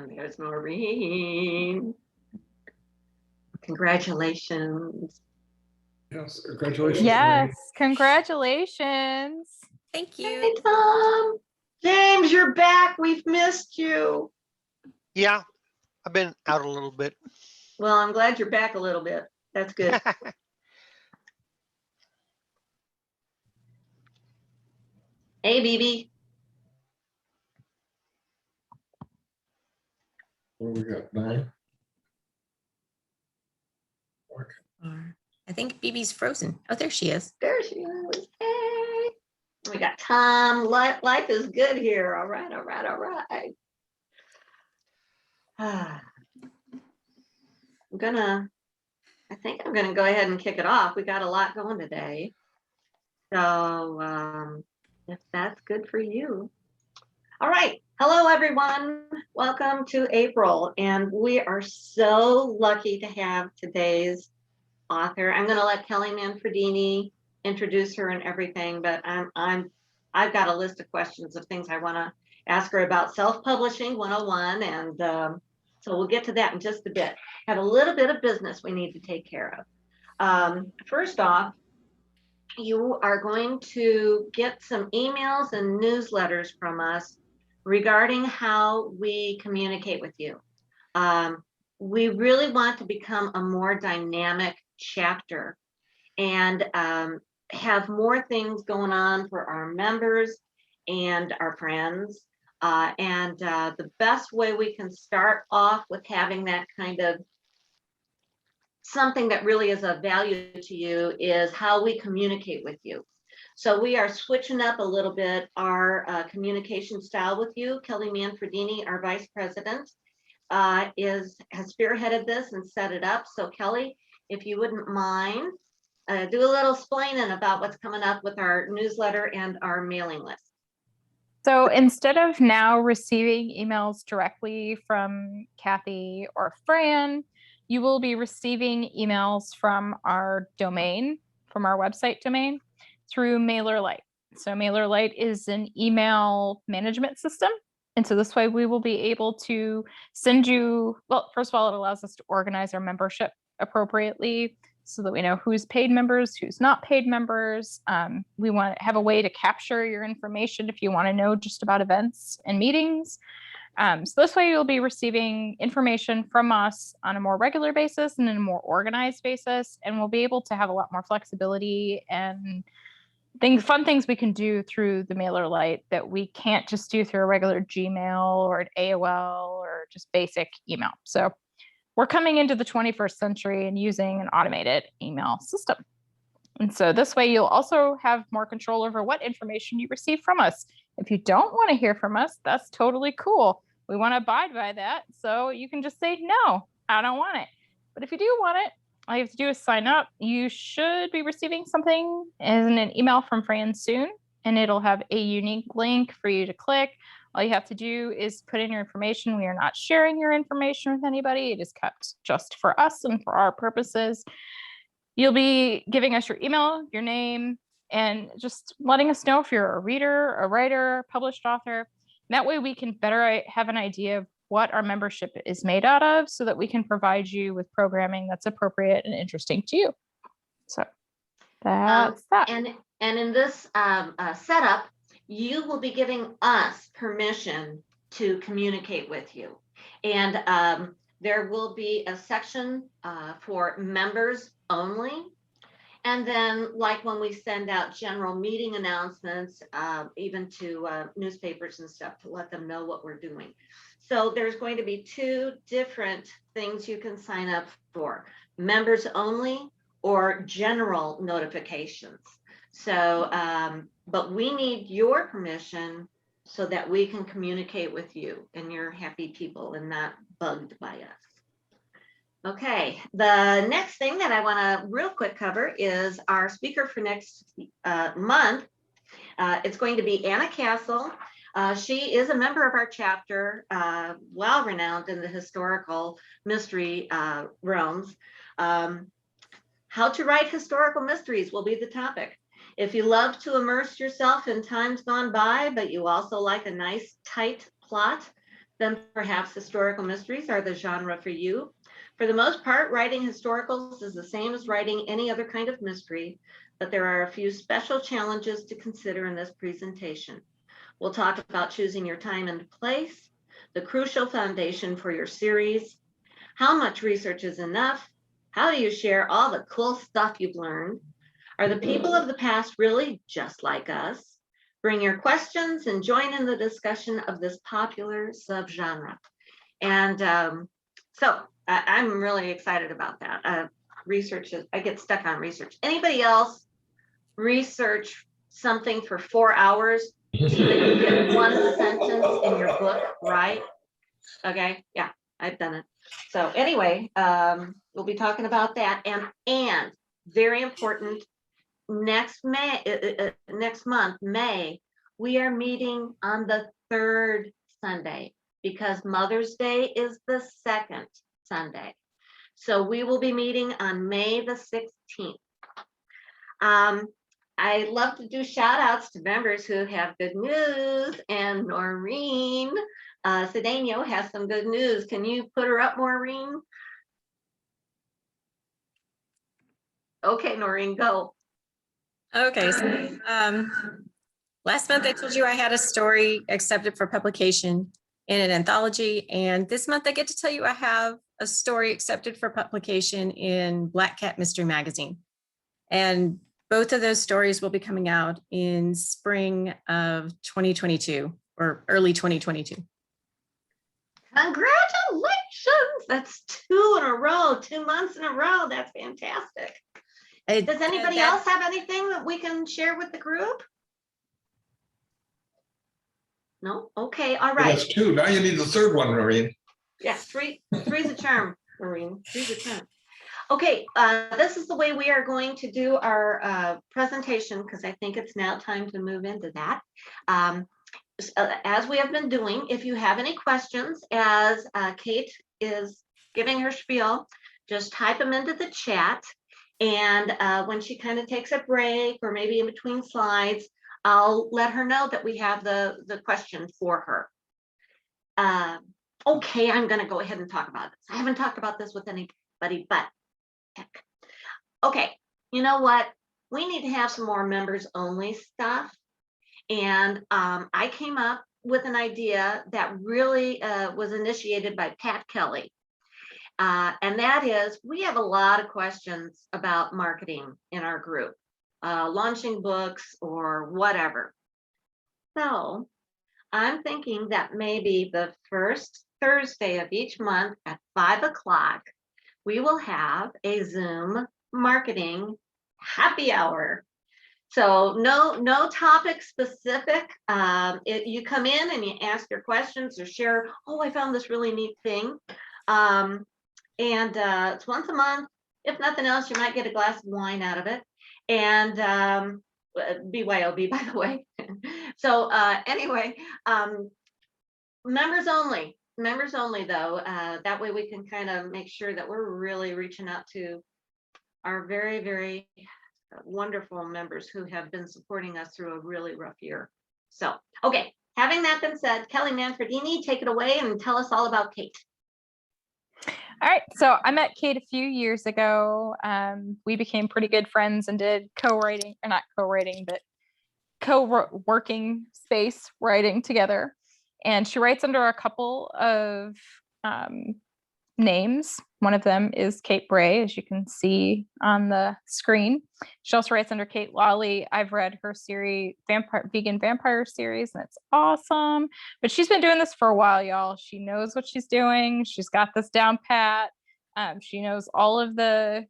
And there's Maureen. Congratulations. Yes, congratulations. Yes, congratulations. Thank Hey, you. Tom. James, you're back. We've missed you. Yeah, I've been out a little bit. Well, I'm glad you're back a little bit. That's good. Hey, BB. What do we got, 9? I think BB's frozen. Oh, there she is. There she is. Hey. We got Tom. Life is good here. All right, all right, all right. I think I'm gonna go ahead and kick it off. We got a lot going today. So if that's good for you. All right. Hello, everyone. Welcome to April. And we are so lucky to have today's author. I'm gonna let Kelly Manfredini introduce her and everything, but I've got a list of questions of things I want to ask her about self-publishing 101, and so we'll get to that in just a bit. Have a little bit of business we need to take care of. First off, you are going to get some emails and newsletters from us regarding how we communicate with you. We really want to become a more dynamic chapter and have more things going on for our members and our friends. The best way we can start off with having that kind of something that really is of value to you is how we communicate with you. So we are switching up a little bit our communication style with you. Kelly Manfredini, our vice president, has spearheaded this and set it up. So Kelly, if you wouldn't mind, do a little explaining about what's coming up with our newsletter and our mailing list. So instead of now receiving emails directly from Kathy or Fran, you will be receiving emails from our domain, from our website domain, through MailerLite. So MailerLite is an email management system. And so this way we will be able to send you, well, first of all, it allows us to organize our membership appropriately so that we know who's paid members, who's not paid members. We want to have a way to capture your information if you want to know just about events and meetings. So this way you'll be receiving information from us on a more regular basis and in a more organized basis, and we'll be able to have a lot more flexibility and fun things we can do through the MailerLite that we can't just do through a regular Gmail or an AOL or just basic email. So we're coming into the 21st century and using an automated email system. And so this way you'll also have more control over what information you receive from us. If you don't want to hear from us, that's totally cool. We want to abide by that. So you can just say, no, I don't want it. But if you do want it, all you have to do is sign up. You should be receiving something in an email from Fran soon, and it'll have a unique link for you to click. All you have to do is put in your information. We are not sharing your information with anybody. It is kept just for us and for our purposes. You'll be giving us your email, your name, and just letting us know if you're a reader, a writer, published author. That way we can better have an idea of what our membership is made out of so that we can provide you with programming that's appropriate and interesting to you. So that's that. And in this setup, you will be giving us permission to communicate with you. And there will be a section for members only. And then like when we send out general meeting announcements, even to newspapers and stuff to let them know what we're doing. So there's going to be 2 different things you can sign up for, members only or general notifications. So, but we need your permission so that we can communicate with you and you're happy people and not bugged by us. Okay, the next thing that I want to real quick cover is our speaker for next month. It's going to be Anna Castle. She is a member of our chapter, well renowned in the historical mystery realms. How to write historical mysteries will be the topic. If you love to immerse yourself in times gone by, but you also like a nice tight plot, then perhaps historical mysteries are the genre for you. For the most part, writing historicals is the same as writing any other kind of mystery, but there are a few special challenges to consider in this presentation. We'll talk about choosing your time and place, the crucial foundation for your series, how much research is enough, how do you share all the cool stuff you've learned, are the people of the past really just like us? Bring your questions and join in the discussion of this popular subgenre. And so I'm really excited about that. Research is, I get stuck on research. Anybody else research something for 4 hours so that you get one sentence in your book, right? Okay, yeah, I've done it. So anyway, we'll be talking about that. And very important, next month, May, we are meeting on the 3rd Sunday because Mother's Day is the 2nd Sunday. So we will be meeting on May the 16th. I love to do shout outs to members who have good news, and Noreen Cedeno has some good news. Can you put her up, Maureen? Okay, Noreen, go. Okay, so last month I told you I had a story accepted for publication in an anthology, and this month I get to tell you I have a story accepted for publication in Black Cat Mystery Magazine. And both of those stories will be coming out in spring of 2022 or early 2022. Congratulations! That's 2 in a row, 2 months in a row. That's fantastic. Does anybody else have anything that we can share with the group? No? Okay, all right. That's 2. Now you need the 3rd one, Noreen. Yeah, three's a charm, Maureen. 3's a charm. Okay, this is the way we are going to do our presentation because I think it's now time to move into that. As we have been doing, if you have any questions as Kate is giving her spiel, just type them into the chat. And when she kind of takes a break or maybe in between slides, I'll let her know that we have the question for her. Okay, I'm going to go ahead and talk about this. I haven't talked about this with anybody, but heck. Okay, you know what? We need to have some more members only stuff. And I came up with an idea that really was initiated by Pat Kelly. And that is, we have a lot of questions about marketing in our group, launching books or whatever. So I'm thinking that maybe the first Thursday of each month at 5 o'clock, we will have a Zoom marketing happy hour. So no topic specific. You come in and you ask your questions or share, oh, I found this really neat thing. And it's once a month. If nothing else, you might get a glass of wine out of it. And BYOB, by the way. So anyway, members only though. That way we can kind of make sure that we're really reaching out to our very, very wonderful members who have been supporting us through a really rough year. So, okay, having that been said, Kelly Manfredini, take it away and tell us all about Kate. All right, so I met Kate a few years ago. We became pretty good friends and did co-writing, or not co-writing, but co-working space writing together. And she writes under a couple of names. One of them is Kate Bray, as you can see on the screen. She also writes under Kate Lawley. I've read her series, Vegan Vampire series, and it's awesome. But she's been doing this for a while, y'all. She knows what she's doing. She's got this down pat. She knows all of the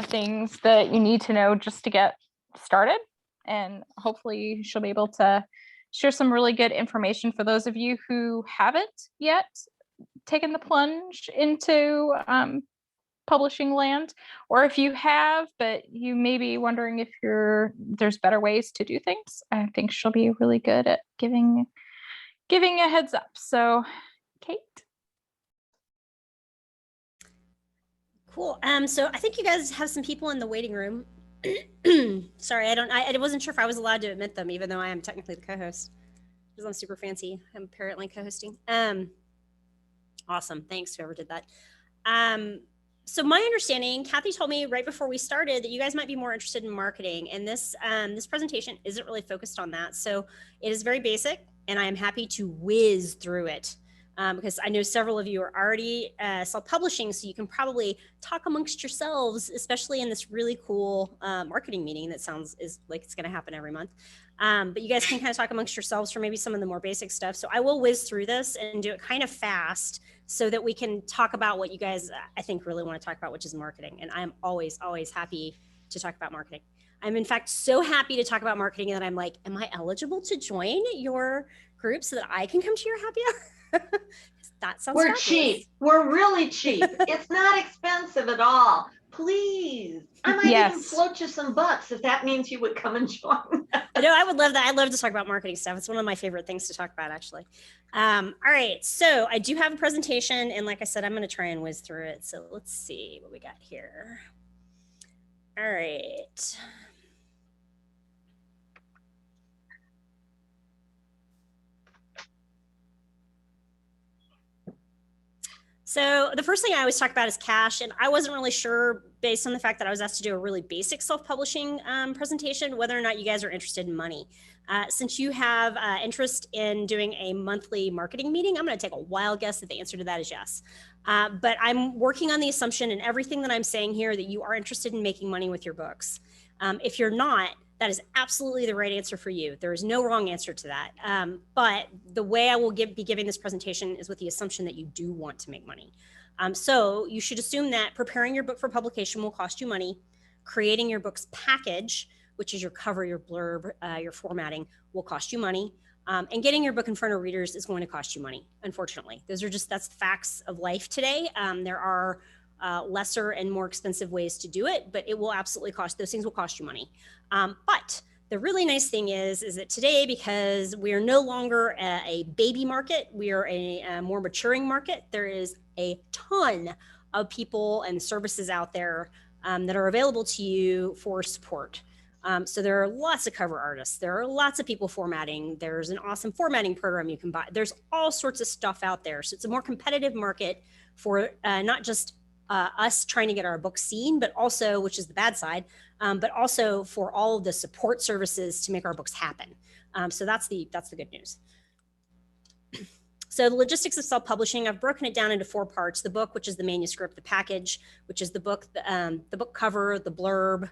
things that you need to know just to get started. And hopefully she'll be able to share some really good information for those of you who haven't yet taken the plunge into publishing land, or if you have, but you may be wondering if there's better ways to do things. I think she'll be really good at giving a heads up. So, Kate. Cool. So I think you guys have some people in the waiting room. Sorry, I wasn't sure if I was allowed to admit them, even though I am technically the co-host, because I'm super fancy. I'm apparently co-hosting. Awesome. Thanks, whoever did that. So my understanding, Kathy told me right before we started that you guys might be more interested in marketing, and this presentation isn't really focused on that. So it is very basic, and I am happy to whiz through it because I know several of you are already self-publishing, so you can probably talk amongst yourselves, especially in this really cool marketing meeting that is like it's going to happen every month. But you guys can kind of talk amongst yourselves for maybe some of the more basic stuff. So I will whiz through this and do it kind of fast so that we can talk about what you guys, I think, really want to talk about, which is marketing. And I'm always, always happy to talk about marketing. I'm in fact so happy to talk about marketing that I'm like, am I eligible to join your group so that I can come to your happy hour? That sounds We're fabulous. cheap. We're really cheap. It's not expensive at all. Please. I might even Yes. float you some bucks if that means you would come and join. No, I would love that. I love to talk about marketing stuff. It's one of my favorite things to talk about, actually. All right. So I do have a presentation. And like I said, I'm going to try and whiz through it. So let's see what we got here. All right. So the first thing I always talk about is cash, and I wasn't really sure, based on the fact that I was asked to do a really basic self-publishing presentation, whether or not you guys are interested in money. Since you have interest in doing a monthly marketing meeting, I'm going to take a wild guess that the answer to that is yes. But I'm working on the assumption in everything that I'm saying here that you are interested in making money with your books. If you're not, that is absolutely the right answer for you. There is no wrong answer to that. But the way I will be giving this presentation is with the assumption that you do want to make money. So you should assume that preparing your book for publication will cost you money. Creating your book's package, which is your cover, your blurb, your formatting, will cost you money. And getting your book in front of readers is going to cost you money, unfortunately. That's the facts of life today. There are lesser and more expensive ways to do it, but it will absolutely those things will cost you money. But the really nice thing is that today, because we are no longer a baby market, we are a more maturing market. There is a ton of people and services out there that are available to you for support. So there are lots of cover artists. There are lots of people formatting. There's an awesome formatting program you can buy. There's all sorts of stuff out there. So it's a more competitive market for not just us trying to get our book seen, but also, which is the bad side, but also for all of the support services to make our books happen. So that's the good news. So the logistics of self-publishing, I've broken it down into 4 parts: the book, which is the manuscript; the package, which is the book cover, the blurb,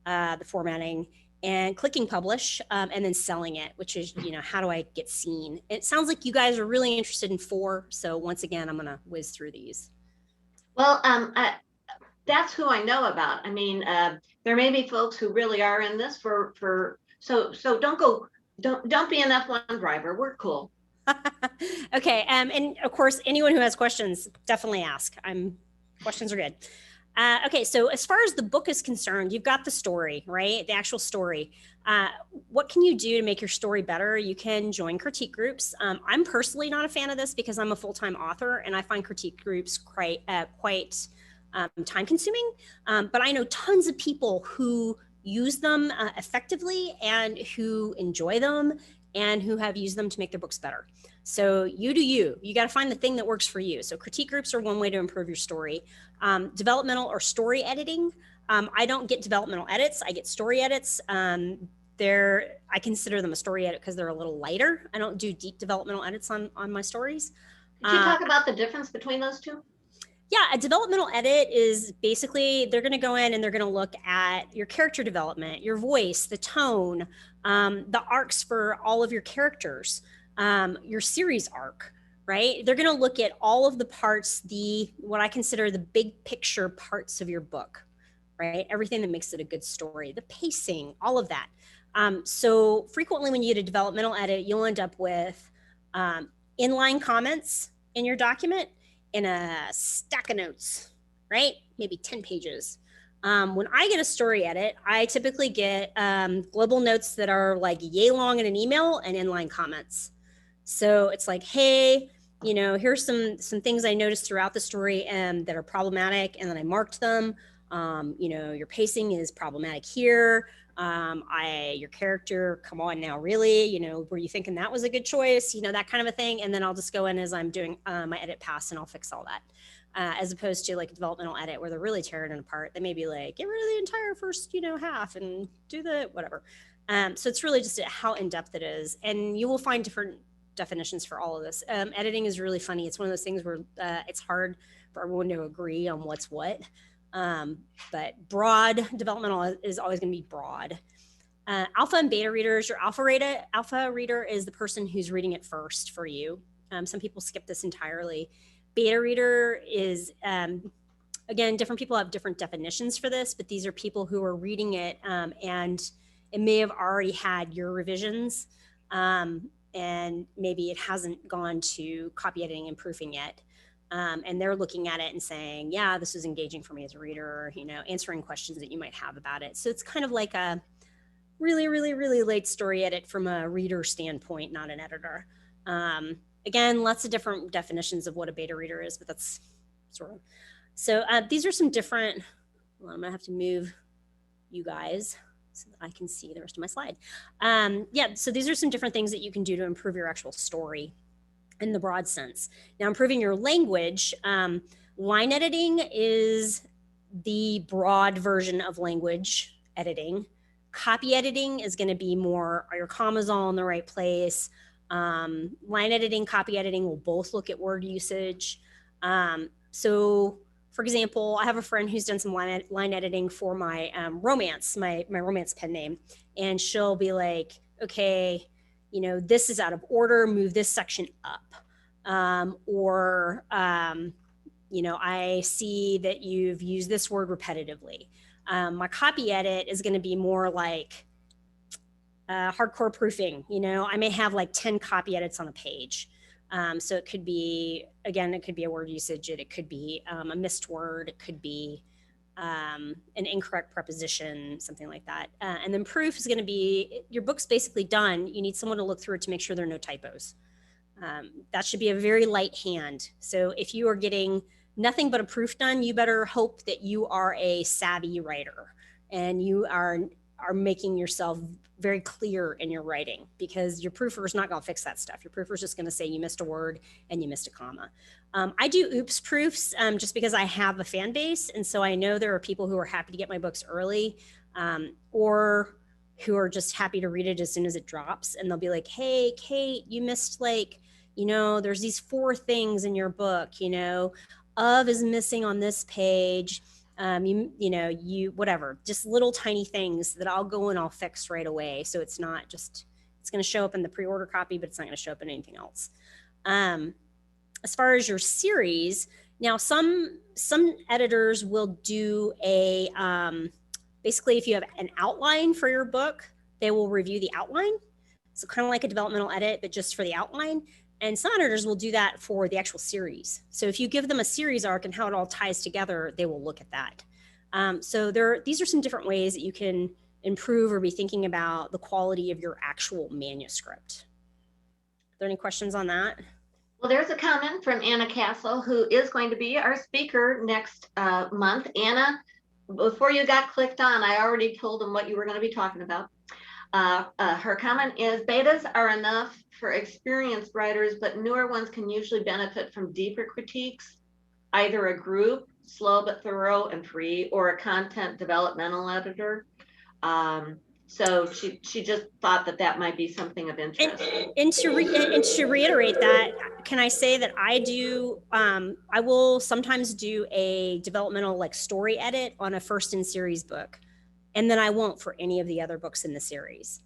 the formatting, and clicking publish, and then selling it, which is, how do I get seen? It sounds like you guys are really interested in 4. So once again, I'm gonna whiz through these. Well, that's who I know about. I mean, there may be folks who really are in this so don't be an F1 driver. We're cool. Okay, and of course, anyone who has questions, definitely ask. Questions are good. Okay, so as far as the book is concerned, you've got the story, right? The actual story. What can you do to make your story better? You can join critique groups. I'm personally not a fan of this because I'm a full-time author, and I find critique groups quite time-consuming. But I know tons of people who use them effectively and who enjoy them and who have used them to make their books better. So you do you. You got to find the thing that works for you. So critique groups are one way to improve your story. Developmental or story editing. I don't get developmental edits. I get story edits. I consider them a story edit because they're a little lighter. I don't do deep developmental edits on my stories. Did you talk about the difference between those two? Yeah, a developmental edit is basically they're going to go in and they're going to look at your character development, your voice, the tone, the arcs for all of your characters, your series arc, right? They're going to look at all of the parts, what I consider the big picture parts of your book, right? Everything that makes it a good story, the pacing, all of that. So frequently when you get a developmental edit, you'll end up with inline comments in your document in a stack of notes, right? Maybe 10 pages. When I get a story edit, I typically get global notes that are like yay long in an email and inline comments. So it's like, hey, here's some things I noticed throughout the story that are problematic, and then I marked them. Your pacing is problematic here. Your character, come on now, really, you know, were you thinking that was a good choice? You know, that kind of a thing. And then I'll just go in as I'm doing my edit pass and I'll fix all that. As opposed to like a developmental edit where they're really tearing it apart. They may be like, get rid of the entire first, you know, half and do the whatever. So it's really just how in-depth it is. And you will find different definitions for all of this. Editing is really funny. It's one of those things where it's hard for everyone to agree on what's what. But broad developmental is always going to be broad. Alpha and beta readers, your alpha reader is the person who's reading it first for you. Some people skip this entirely. Beta reader is, again, different people have different definitions for this, but these are people who are reading it and it may have already had your revisions and maybe it hasn't gone to copy editing and proofing yet. And they're looking at it and saying, yeah, this is engaging for me as a reader, you know, answering questions that you might have about it. So it's kind of like a really, really, really late story edit from a reader standpoint, not an editor. Again, lots of different definitions of what a beta reader is, but that's sort of. So these are some different, well, I'm gonna have to move you guys so that I can see the rest of my slide. Yeah, so these are some different things that you can do to improve your actual story in the broad sense. Now, improving your language, line editing is the broad version of language editing. Copy editing is gonna be more, are your commas all in the right place? Line editing, copy editing will both look at word usage. So for example, I have a friend who's done some line editing for my romance, my romance pen name. And she'll be like, okay, you know, this is out of order, move this section up. You know, I see that you've used this word repetitively. My copy edit is going to be more like hardcore proofing. You know, I may have like 10 copy edits on a page. So it could be, again, it could be a word usage. It could be a missed word. It could be an incorrect preposition, something like that. And then proof is going to be, your book's basically done. You need someone to look through it to make sure there are no typos. That should be a very light hand. So if you are getting nothing but a proof done, you better hope that you are a savvy writer and you are making yourself very clear in your writing, because your proofer is not going to fix that stuff. Your proofer is just going to say you missed a word and you missed a comma. I do oops proofs just because I have a fan base. And so I know there are people who are happy to get my books early or who are just happy to read it as soon as it drops. And they'll be like, hey, Kate, you missed like, you know, there's these 4 things in your book, you know, of is missing on this page. Whatever, just little tiny things that I'll go and I'll fix right away. So it's not just, it's going to show up in the pre-order copy, but it's not going to show up in anything else. As far as your series, now some editors will do a, basically if you have an outline for your book, they will review the outline. So kind of like a developmental edit, but just for the outline. And some editors will do that for the actual series. So if you give them a series arc and how it all ties together, they will look at that. So these are some different ways that you can improve or be thinking about the quality of your actual manuscript. Are there any questions on that? Well, there's a comment from Anna Castle, who is going to be our speaker next month. Anna, before you got clicked on, I already told them what you were going to be talking about. Her comment is, betas are enough for experienced writers, but newer ones can usually benefit from deeper critiques, either a group, slow but thorough and free, or a content developmental editor. So she just thought that might be something of interest. And to reiterate that, can I say that I will sometimes do a developmental like story edit on a first in series book. And then I won't for any of the other books in the series.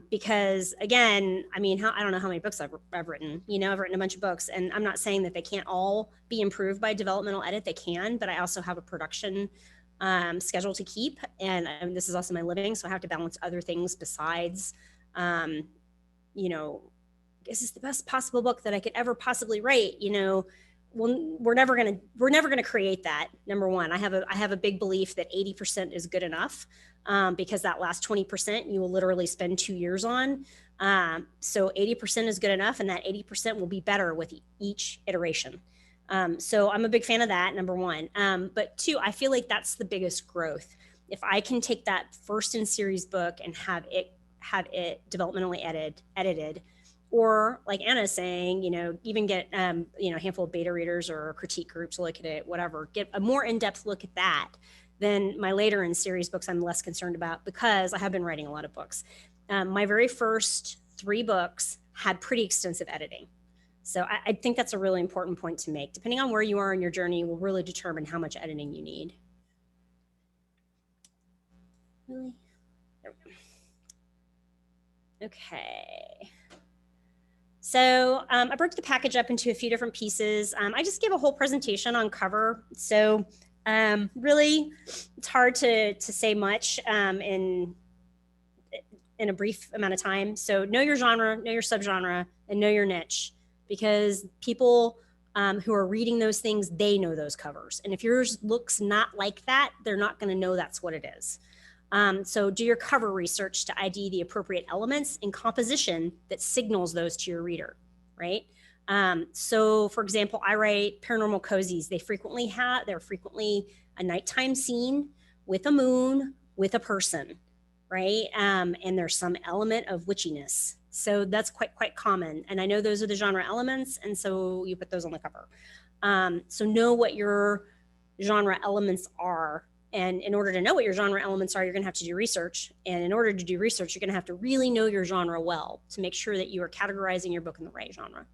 Because again, I mean, I don't know how many books I've written, you know, I've written a bunch of books, and I'm not saying that they can't all be improved by developmental edit, they can, but I also have a production schedule to keep. And this is also my living. So I have to balance other things besides, you know, this is the best possible book that I could ever possibly write, you know. Well, we're never gonna create that. Number one, I have a big belief that 80% is good enough, because that last 20% you will literally spend 2 years on. So 80% is good enough, and that 80% will be better with each iteration. So I'm a big fan of that, number one. But 2, I feel like that's the biggest growth. if I can take that first in series book and have it developmentally edited, or like Anna's saying, even get, a handful of beta readers or critique groups to look at it, whatever, get a more in-depth look at that, then my later in series books I'm less concerned about, because I have been writing a lot of books. My very first 3 books had pretty extensive editing. So I think that's a really important point to make. Depending on where you are in your journey will really determine how much editing you need. Really? Okay. So I broke the package up into a few different pieces. I just gave a whole presentation on cover. So really, it's hard to say much in a brief amount of time. So know your genre, know your subgenre, and know your niche, because people who are reading those things, they know those covers. And if yours looks not like that, they're not going to know that's what it is. So do your cover research to ID the appropriate elements and composition that signals those to your reader, right? So for example, I write paranormal cozies. They're frequently a nighttime scene with a moon, with a person, right? And there's some element of witchiness. So that's quite common. And I know those are the genre elements. And so you put those on the cover. So know what your genre elements are. And in order to know what your genre elements are, you're going to have to do research. And in order to do research, you're going to have to really know your genre well to make sure that you are categorizing your book in the right genre.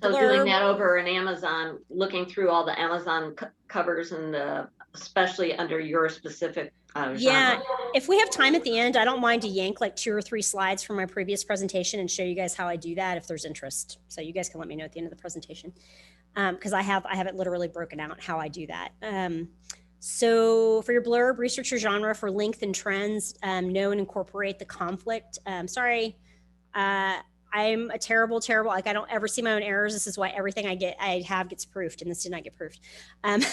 So doing that over in Amazon, looking through all the Amazon covers and especially under your specific genre. Yeah, if we have time at the end, I don't mind to yank like 2 or 3 slides from my previous presentation and show you guys how I do that if there's interest. So you guys can let me know at the end of the presentation. Because I have it literally broken out how I do that. So for your blurb, research your genre for length and trends, know and incorporate the conflict. Sorry, I'm a terrible, like I don't ever see my own errors. This is why everything I have gets proofed, and this did not get proofed. And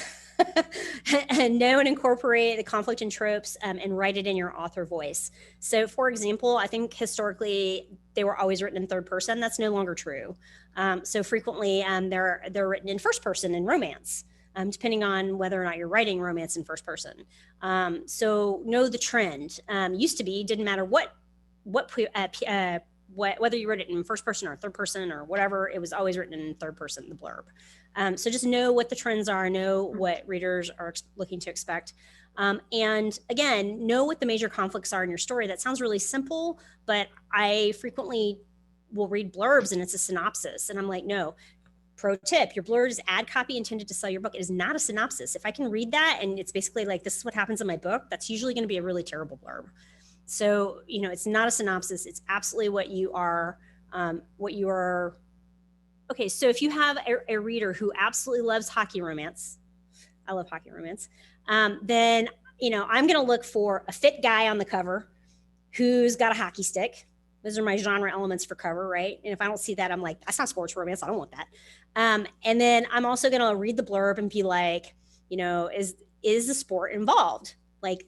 know and incorporate the conflict and tropes, and write it in your author voice. So for example, I think historically they were always written in third person. That's no longer true. So frequently they're written in first person in romance, depending on whether or not you're writing romance in first person. So know the trend. Used to be, didn't matter whether you wrote it in first person or third person or whatever, it was always written in third person, the blurb. So just know what the trends are, know what readers are looking to expect. And again, know what the major conflicts are in your story. That sounds really simple, but I frequently will read blurbs and it's a synopsis. And I'm like, no. Pro tip, your blurb is ad copy intended to sell your book. It is not a synopsis. If I can read that and it's basically like, this is what happens in my book, that's usually going to be a really terrible blurb. So, it's not a synopsis. It's absolutely what you are. Okay, so if you have a reader who absolutely loves hockey romance, I love hockey romance, then, I'm going to look for a fit guy on the cover who's got a hockey stick. Those are my genre elements for cover, right? And if I don't see that, I'm like, that's not sports romance. I don't want that. And then I'm also going to read the blurb and be like, is the sport involved? Like,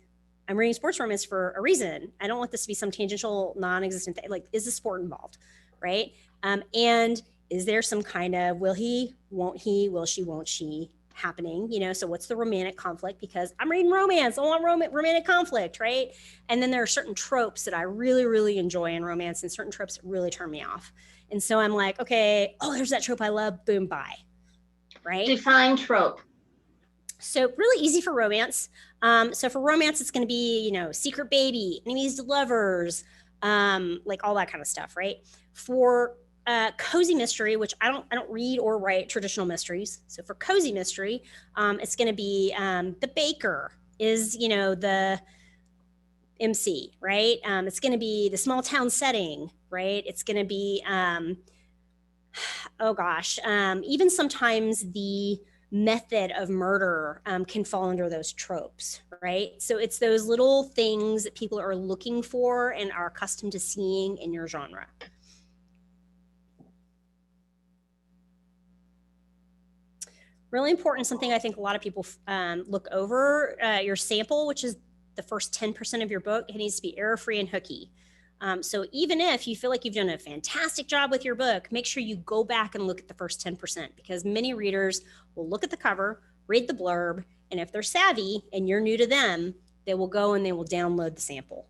I'm reading sports romance for a reason. I don't want this to be some tangential, non-existent thing. Like, is the sport involved, right? And is there some kind of will he, will she, won't she happening? So what's the romantic conflict? Because I'm reading romance. I want romantic conflict, right? And then there are certain tropes that I really, really enjoy in romance and certain tropes that really turn me off. And so I'm like, okay, there's that trope I love. Boom, bye, right? Define trope. So really easy for romance. So for romance, it's going to be, secret baby, enemies to lovers, like all that kind of stuff, right? For cozy mystery, which I don't read or write traditional mysteries. So for cozy mystery, it's going to be the baker is, the MC, right? It's going to be the small town setting, right? It's going to be, even sometimes the method of murder can fall under those tropes, right? So it's those little things that people are looking for and are accustomed to seeing in your genre. Really important, something I think a lot of people look over, your sample, which is the first 10% of your book. It needs to be error-free and hooky. So even if you feel like you've done a fantastic job with your book, make sure you go back and look at the first 10%, because many readers will look at the cover, read the blurb, And if they're savvy and you're new to them, they will go and they will download the sample,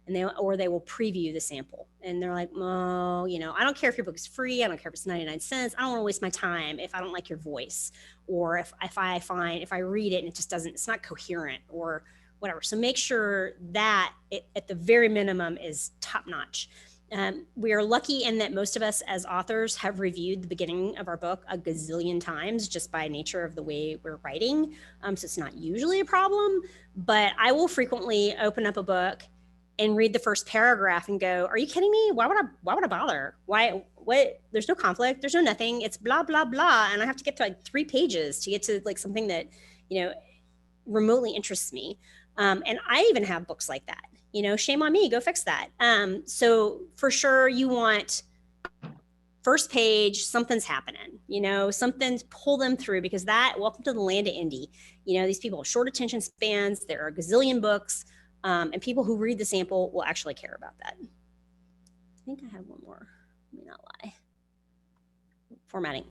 and they will preview the sample. And they're like, oh, I don't care if your book is free. I don't care if it's 99 cents. I don't want to waste my time if I don't like your voice, or if I read it and it's not coherent or whatever. So make sure that it, at the very minimum, is top notch. We are lucky in that most of us as authors have reviewed the beginning of our book a gazillion times just by nature of the way we're writing. So it's not usually a problem, but I will frequently open up a book and read the first paragraph and go, are you kidding me? Why would I bother? What? There's no conflict. There's no nothing. It's blah, blah, blah. And I have to get to like 3 pages to get to like something that, remotely interests me. And I even have books like that, shame on me, go fix that. So for sure you want first page, something's happening, pull them through, because welcome to the land of indie. These people have short attention spans. There are a gazillion books. And people who read the sample will actually care about that. I think I have one more. Let me not lie. Formatting.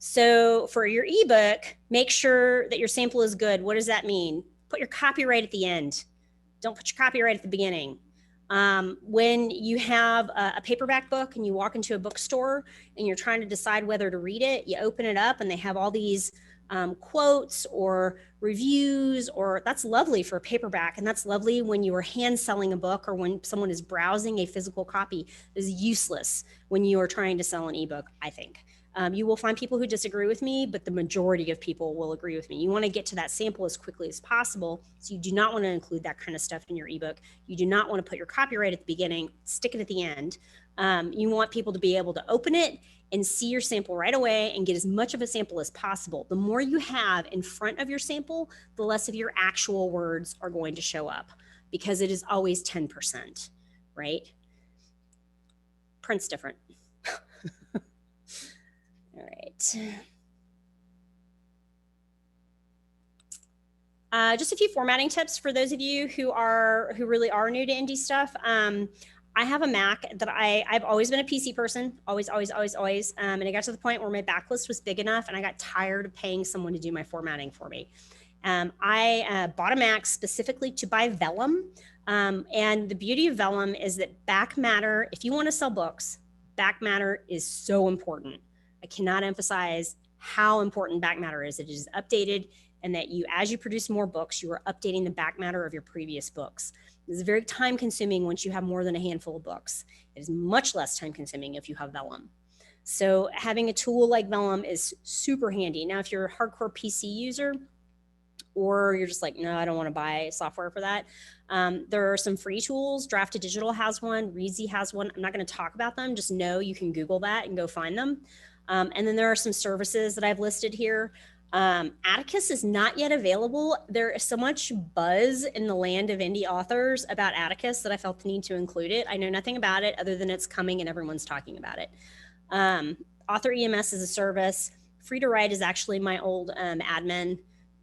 So for your ebook, make sure that your sample is good. What does that mean? Put your copyright at the end. Don't put your copyright at the beginning. When you have a paperback book and you walk into a bookstore and you're trying to decide whether to read it, you open it up and they have all these quotes or reviews, or that's lovely for a paperback. And that's lovely when you are hand selling a book or when someone is browsing a physical copy. It is useless when you are trying to sell an ebook, I think. You will find people who disagree with me, but the majority of people will agree with me. You want to get to that sample as quickly as possible. So you do not want to include that kind of stuff in your ebook. You do not want to put your copyright at the beginning, stick it at the end. You want people to be able to open it and see your sample right away and get as much of a sample as possible. The more you have in front of your sample, the less of your actual words are going to show up, because it is always 10%, right? Print's different. All right. Just a few formatting tips for those of you who really are new to indie stuff. I have a Mac that I've always been a PC person, always. And it got to the point where my backlist was big enough and I got tired of paying someone to do my formatting for me. I bought a Mac specifically to buy Vellum. And the beauty of Vellum is that back matter, if you want to sell books, back matter is so important. I cannot emphasize how important back matter is. It is updated, and that as you produce more books, you are updating the back matter of your previous books. It's very time consuming once you have more than a handful of books. It is much less time consuming if you have Vellum. So having a tool like Vellum is super handy. Now, if you're a hardcore PC user, or you're just like, no, I don't want to buy software for that, there are some free tools. Drafted Digital has one, Reedsy has one. I'm not going to talk about them. Just know you can Google that and go find them. And then there are some services that I've listed here. Atticus is not yet available. There is so much buzz in the land of indie authors about Atticus that I felt the need to include it. I know nothing about it other than it's coming and everyone's talking about it. Author EMS is a service. Free to Write is actually my old admin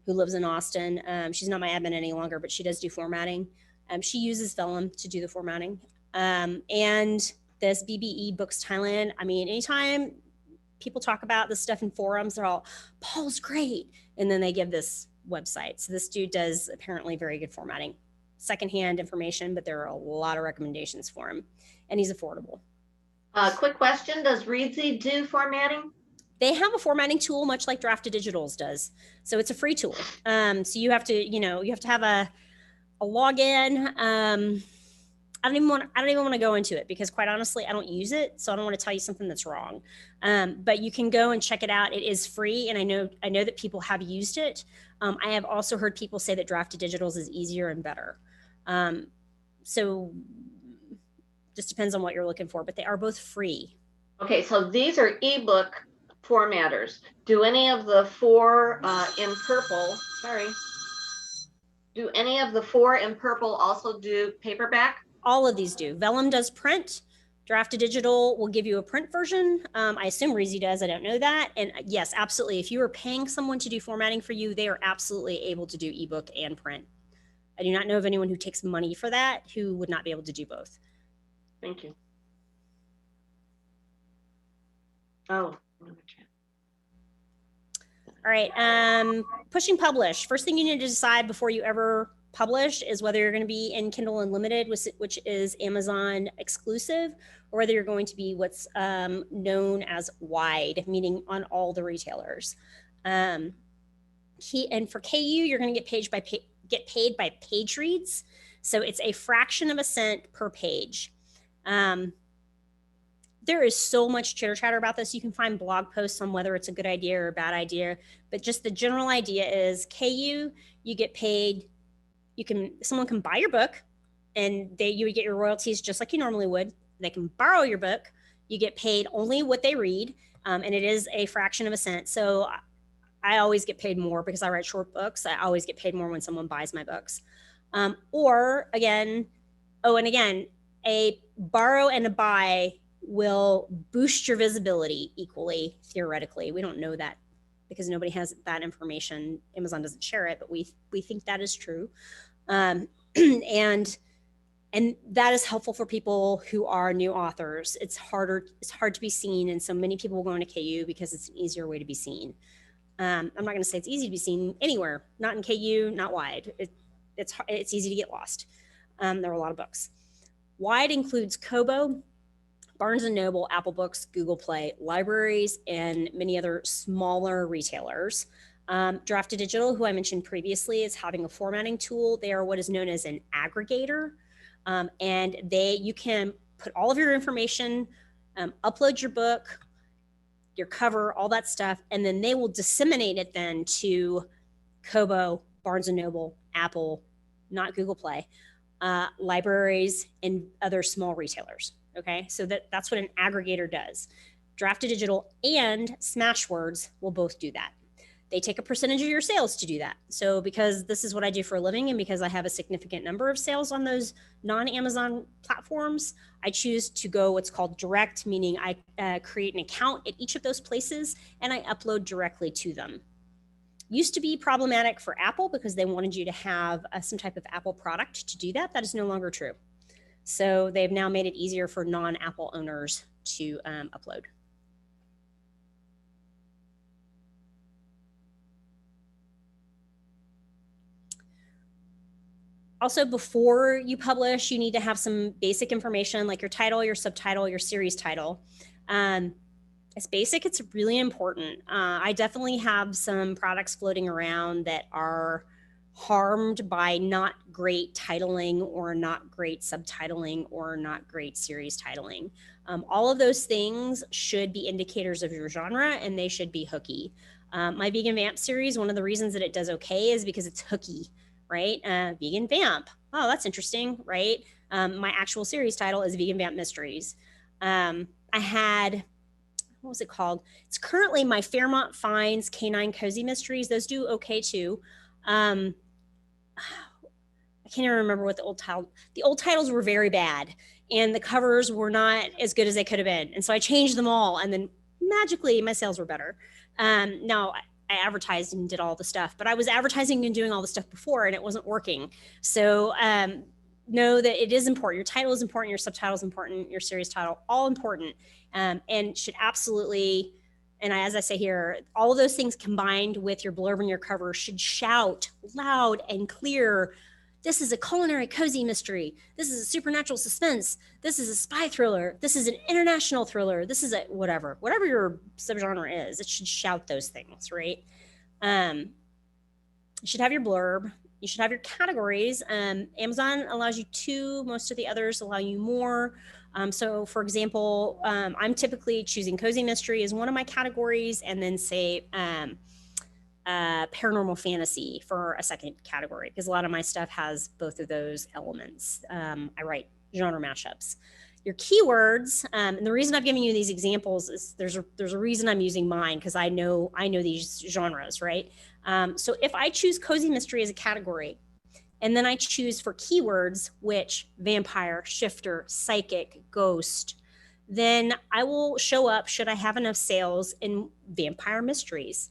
who lives in Austin. She's not my admin any longer, but she does do formatting. She uses Vellum to do the formatting. And this BBE Books Thailand, I mean, anytime people talk about this stuff in forums, they're all, Paul's great. And then they give this website. So this dude does apparently very good formatting. Secondhand information, but there are a lot of recommendations for him. And he's affordable. Quick question, does Reedsy do formatting? They have a formatting tool much like Drafted Digital's does. So it's a free tool. So you have to, you have to have a login. I don't even want to go into it because quite honestly, I don't use it. So I don't want to tell you something that's wrong. But you can go and check it out. It is free. And I know that people have used it. I have also heard people say that Drafted Digital's is easier and better. So just depends on what you're looking for, but they are both free. Okay, so these are ebook formatters. Do any of the 4 in purple, do any of the 4 in purple also do paperback? All of these do. Vellum does print. Drafted Digital will give you a print version. I assume Reedsy does. I don't know that. And yes, absolutely. If you are paying someone to do formatting for you, they are absolutely able to do ebook and print. I do not know of anyone who takes money for that who would not be able to do both. Thank you. Oh, All right. Pushing publish. First thing you need to decide before you ever publish is whether you're going to be in Kindle Unlimited, which is Amazon exclusive, or whether you're going to be what's known as wide, meaning on all the retailers. And for KU, you're going to get paid by page reads. So it's a fraction of a cent per page. There is so much chitter chatter about this. You can find blog posts on whether it's a good idea or a bad idea, but just the general idea is KU, you get paid. Someone can buy your book and you would get your royalties just like you normally would. They can borrow your book. You get paid only what they read. And it is a fraction of a cent. So I always get paid more because I write short books. I always get paid more when someone buys my books. A borrow and a buy will boost your visibility equally, theoretically. We don't know that because nobody has that information. Amazon doesn't share it, but we think that is true. And that is helpful for people who are new authors. It's hard to be seen. And so many people will go into KU because it's an easier way to be seen. I'm not going to say it's easy to be seen anywhere, not in KU, not wide. It's easy to get lost. There are a lot of books. Wide includes Kobo, Barnes & Noble, Apple Books, Google Play, libraries, and many other smaller retailers. Drafted Digital, who I mentioned previously, is having a formatting tool. They are what is known as an aggregator. And you can put all of your information, upload your book, your cover, all that stuff, and then they will disseminate it then to Kobo, Barnes & Noble, Apple, not Google Play, libraries, and other small retailers. Okay, so that's what an aggregator does. Drafted Digital and Smashwords will both do that. They take a percentage of your sales to do that. So because this is what I do for a living and because I have a significant number of sales on those non-Amazon platforms, I choose to go what's called direct, meaning I create an account at each of those places and I upload directly to them. Used to be problematic for Apple because they wanted you to have some type of Apple product to do that. That is no longer true. So they've now made it easier for non-Apple owners to upload. Also, before you publish, you need to have some basic information like your title, your subtitle, your series title. It's basic, it's really important. I definitely have some products floating around that are harmed by not great titling or not great subtitling or not great series titling. All of those things should be indicators of your genre and they should be hooky. My Vegan Vamp series, one of the reasons that it does okay is because it's hooky, right? Vegan Vamp, oh, that's interesting, right? My actual series title is Vegan Vamp Mysteries. I had, what was it called? It's currently my Fairmont Finds Canine Cozy Mysteries. Those do okay too. I can't even remember what the old titles were very bad and the covers were not as good as they could have been. And so I changed them all and then magically my sales were better. Now I advertised and did all the stuff, but I was advertising and doing all the stuff before and it wasn't working. So know that it is important. Your title is important, your subtitle is important, your series title, all important, and should absolutely, and as I say here, all of those things combined with your blurb and your cover should shout loud and clear, this is a culinary cozy mystery. This is a supernatural suspense. This is a spy thriller. This is an international thriller. This is a whatever your subgenre is, it should shout those things, right? You should have your blurb. You should have your categories. Amazon allows you 2, most of the others allow you more. So for example, I'm typically choosing cozy mystery as one of my categories and then say paranormal fantasy for a second category because a lot of my stuff has both of those elements. I write genre mashups. Your keywords, and the reason I've given you these examples is there's a reason I'm using mine because I know these genres, right? So if I choose cozy mystery as a category, and then I choose for keywords, which vampire, shifter, psychic, ghost, then I will show up should I have enough sales in vampire mysteries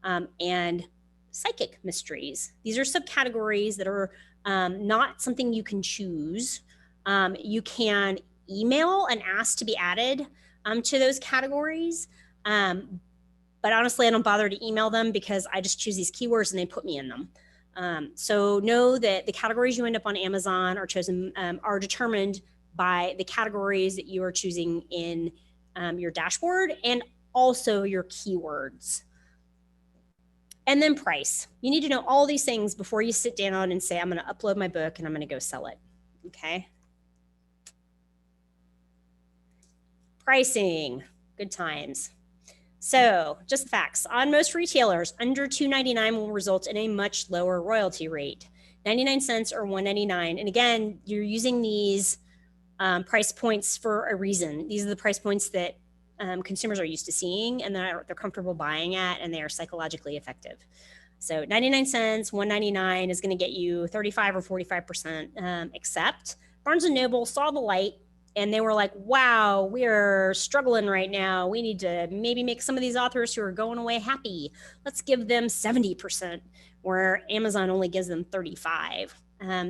and psychic mysteries. These are subcategories that are not something you can choose. You can email and ask to be added to those categories. But honestly, I don't bother to email them because I just choose these keywords and they put me in them. So know that the categories you end up on Amazon are chosen, are determined by the categories that you are choosing in your dashboard and also your keywords. And then price. You need to know all these things before you sit down and say, I'm going to upload my book and I'm going to go sell it. Okay. Pricing, good times. So just facts. On most retailers, under $2.99 will result in a much lower royalty rate, 99 cents or $1.99. And again, you're using these price points for a reason. These are the price points that consumers are used to seeing and they're comfortable buying at, and they are psychologically effective. So 99 cents, $1.99 is going to get you 35 or 45%, except Barnes & Noble saw the light and they were like, wow, we're struggling right now. We need to maybe make some of these authors who are going away happy. Let's give them 70%, where Amazon only gives them 35.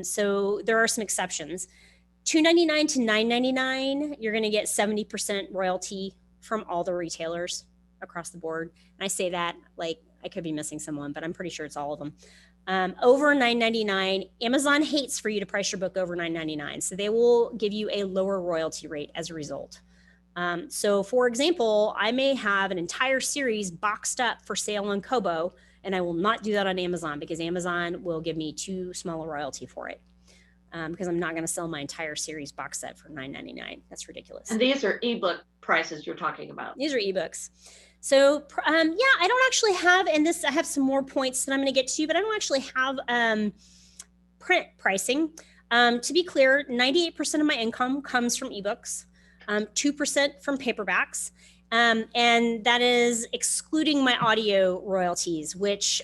So there are some exceptions. $2.99 to $9.99, you're going to get 70% royalty from all the retailers across the board. And I say that like I could be missing someone, but I'm pretty sure it's all of them. Over $9.99, Amazon hates for you to price your book over $9.99. So they will give you a lower royalty rate as a result. So for example, I may have an entire series boxed up for sale on Kobo, and I will not do that on Amazon because Amazon will give me too small a royalty for it. Because I'm not going to sell my entire series box set for $9.99. That's ridiculous. And these are ebook prices you're talking about. These are ebooks. So yeah, I don't actually have, and this, I have some more points that I'm going to get to, but I don't actually have print pricing. To be clear, 98% of my income comes from ebooks, 2% from paperbacks, and that is excluding my audio royalties, which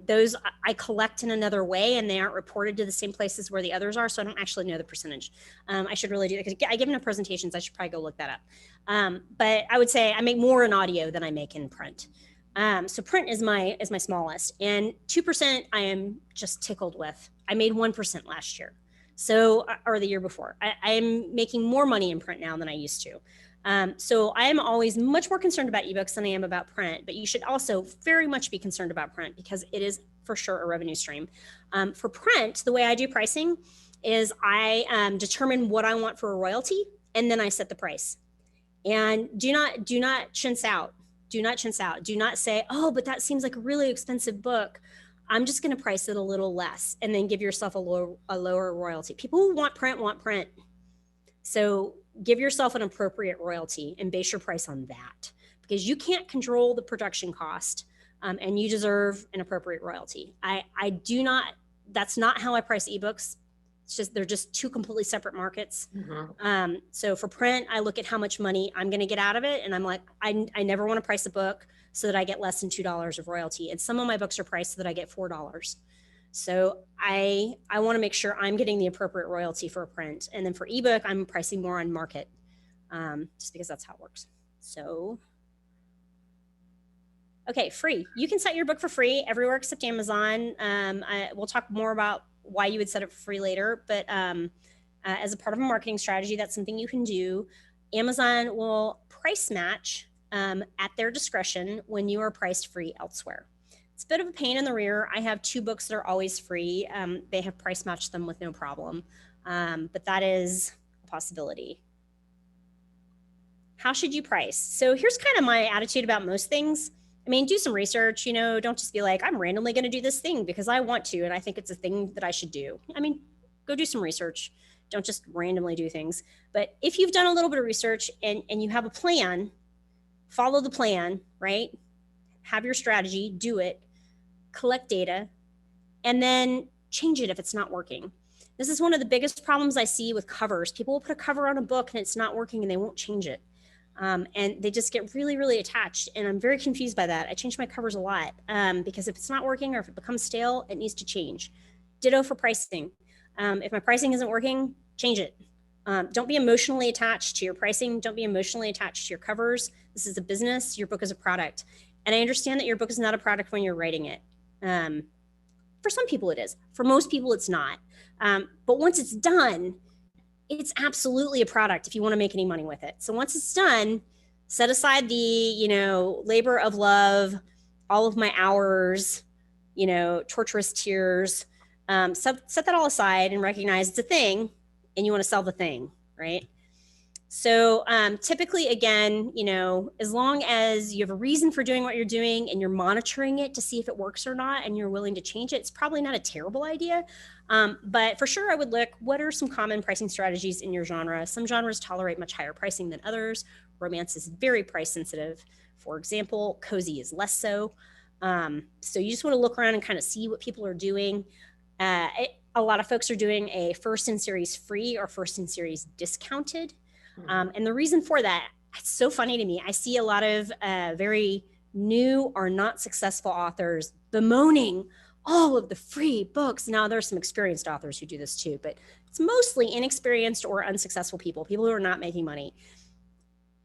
those I collect in another way and they aren't reported to the same places where the others are. So I don't actually know the percentage. I should really do that because I give enough presentations. I should probably go look that up. But I would say I make more in audio than I make in print. So print is my smallest, and 2% I am just tickled with. I made 1% last year. So, or the year before. I'm making more money in print now than I used to. So I am always much more concerned about ebooks than I am about print, but you should also very much be concerned about print because it is for sure a revenue stream. For print, the way I do pricing is I determine what I want for a royalty, and then I set the price. And do not chintz out. Do not chintz out. Do not say, oh, but that seems like a really expensive book. I'm just going to price it a little less and then give yourself a lower royalty. People who want print want print. So give yourself an appropriate royalty and base your price on that, because you can't control the production cost, and you deserve an appropriate royalty. I do not, that's not how I price ebooks. It's just, they're just two completely separate markets. Mm-hmm. So for print, I look at how much money I'm going to get out of it. And I'm like, I never want to price a book so that I get less than $2 of royalty. And some of my books are priced so that I get $4. So I want to make sure I'm getting the appropriate royalty for a print. And then for ebook, I'm pricing more on market, just because that's how it works. So, okay, free. You can set your book for free everywhere except Amazon. We'll talk more about why you would set it for free later, but as a part of a marketing strategy, that's something you can do. Amazon will price match at their discretion when you are priced free elsewhere. It's a bit of a pain in the rear. I have 2 books that are always free. They have price matched them with no problem, but that is a possibility. How should you price? So here's kind of my attitude about most things. I mean, do some research, you know, don't just be like, I'm randomly going to do this thing because I want to, and I think it's a thing that I should do. I mean, go do some research. Don't just randomly do things. But if you've done a little bit of research and you have a plan, follow the plan, right? Have your strategy, do it, collect data, and then change it if it's not working. This is one of the biggest problems I see with covers. People will put a cover on a book and it's not working and they won't change it. And they just get really, really attached. And I'm very confused by that. I change my covers a lot because if it's not working or if it becomes stale, it needs to change. Ditto for pricing. If my pricing isn't working, change it. Don't be emotionally attached to your pricing. Don't be emotionally attached to your covers. This is a business. Your book is a product. And I understand that your book is not a product when you're writing it. For some people it is. For most people it's not. But once it's done, it's absolutely a product if you want to make any money with it. So once it's done, Set aside the, labor of love, all of my hours, torturous tears. Set that all aside and recognize it's a thing and you want to sell the thing, right? So typically, again, as long as you have a reason for doing what you're doing and you're monitoring it to see if it works or not, and you're willing to change it, it's probably not a terrible idea. But for sure, I would look, what are some common pricing strategies in your genre? Some genres tolerate much higher pricing than others. Romance is very price sensitive. For example, cozy is less so. So you just want to look around and kind of see what people are doing. A lot of folks are doing a first in series free or first in series discounted. And the reason for that, it's so funny to me. I see a lot of very new or not successful authors bemoaning all of the free books. Now, there's some experienced authors who do this too, but it's mostly inexperienced or unsuccessful people who are not making money.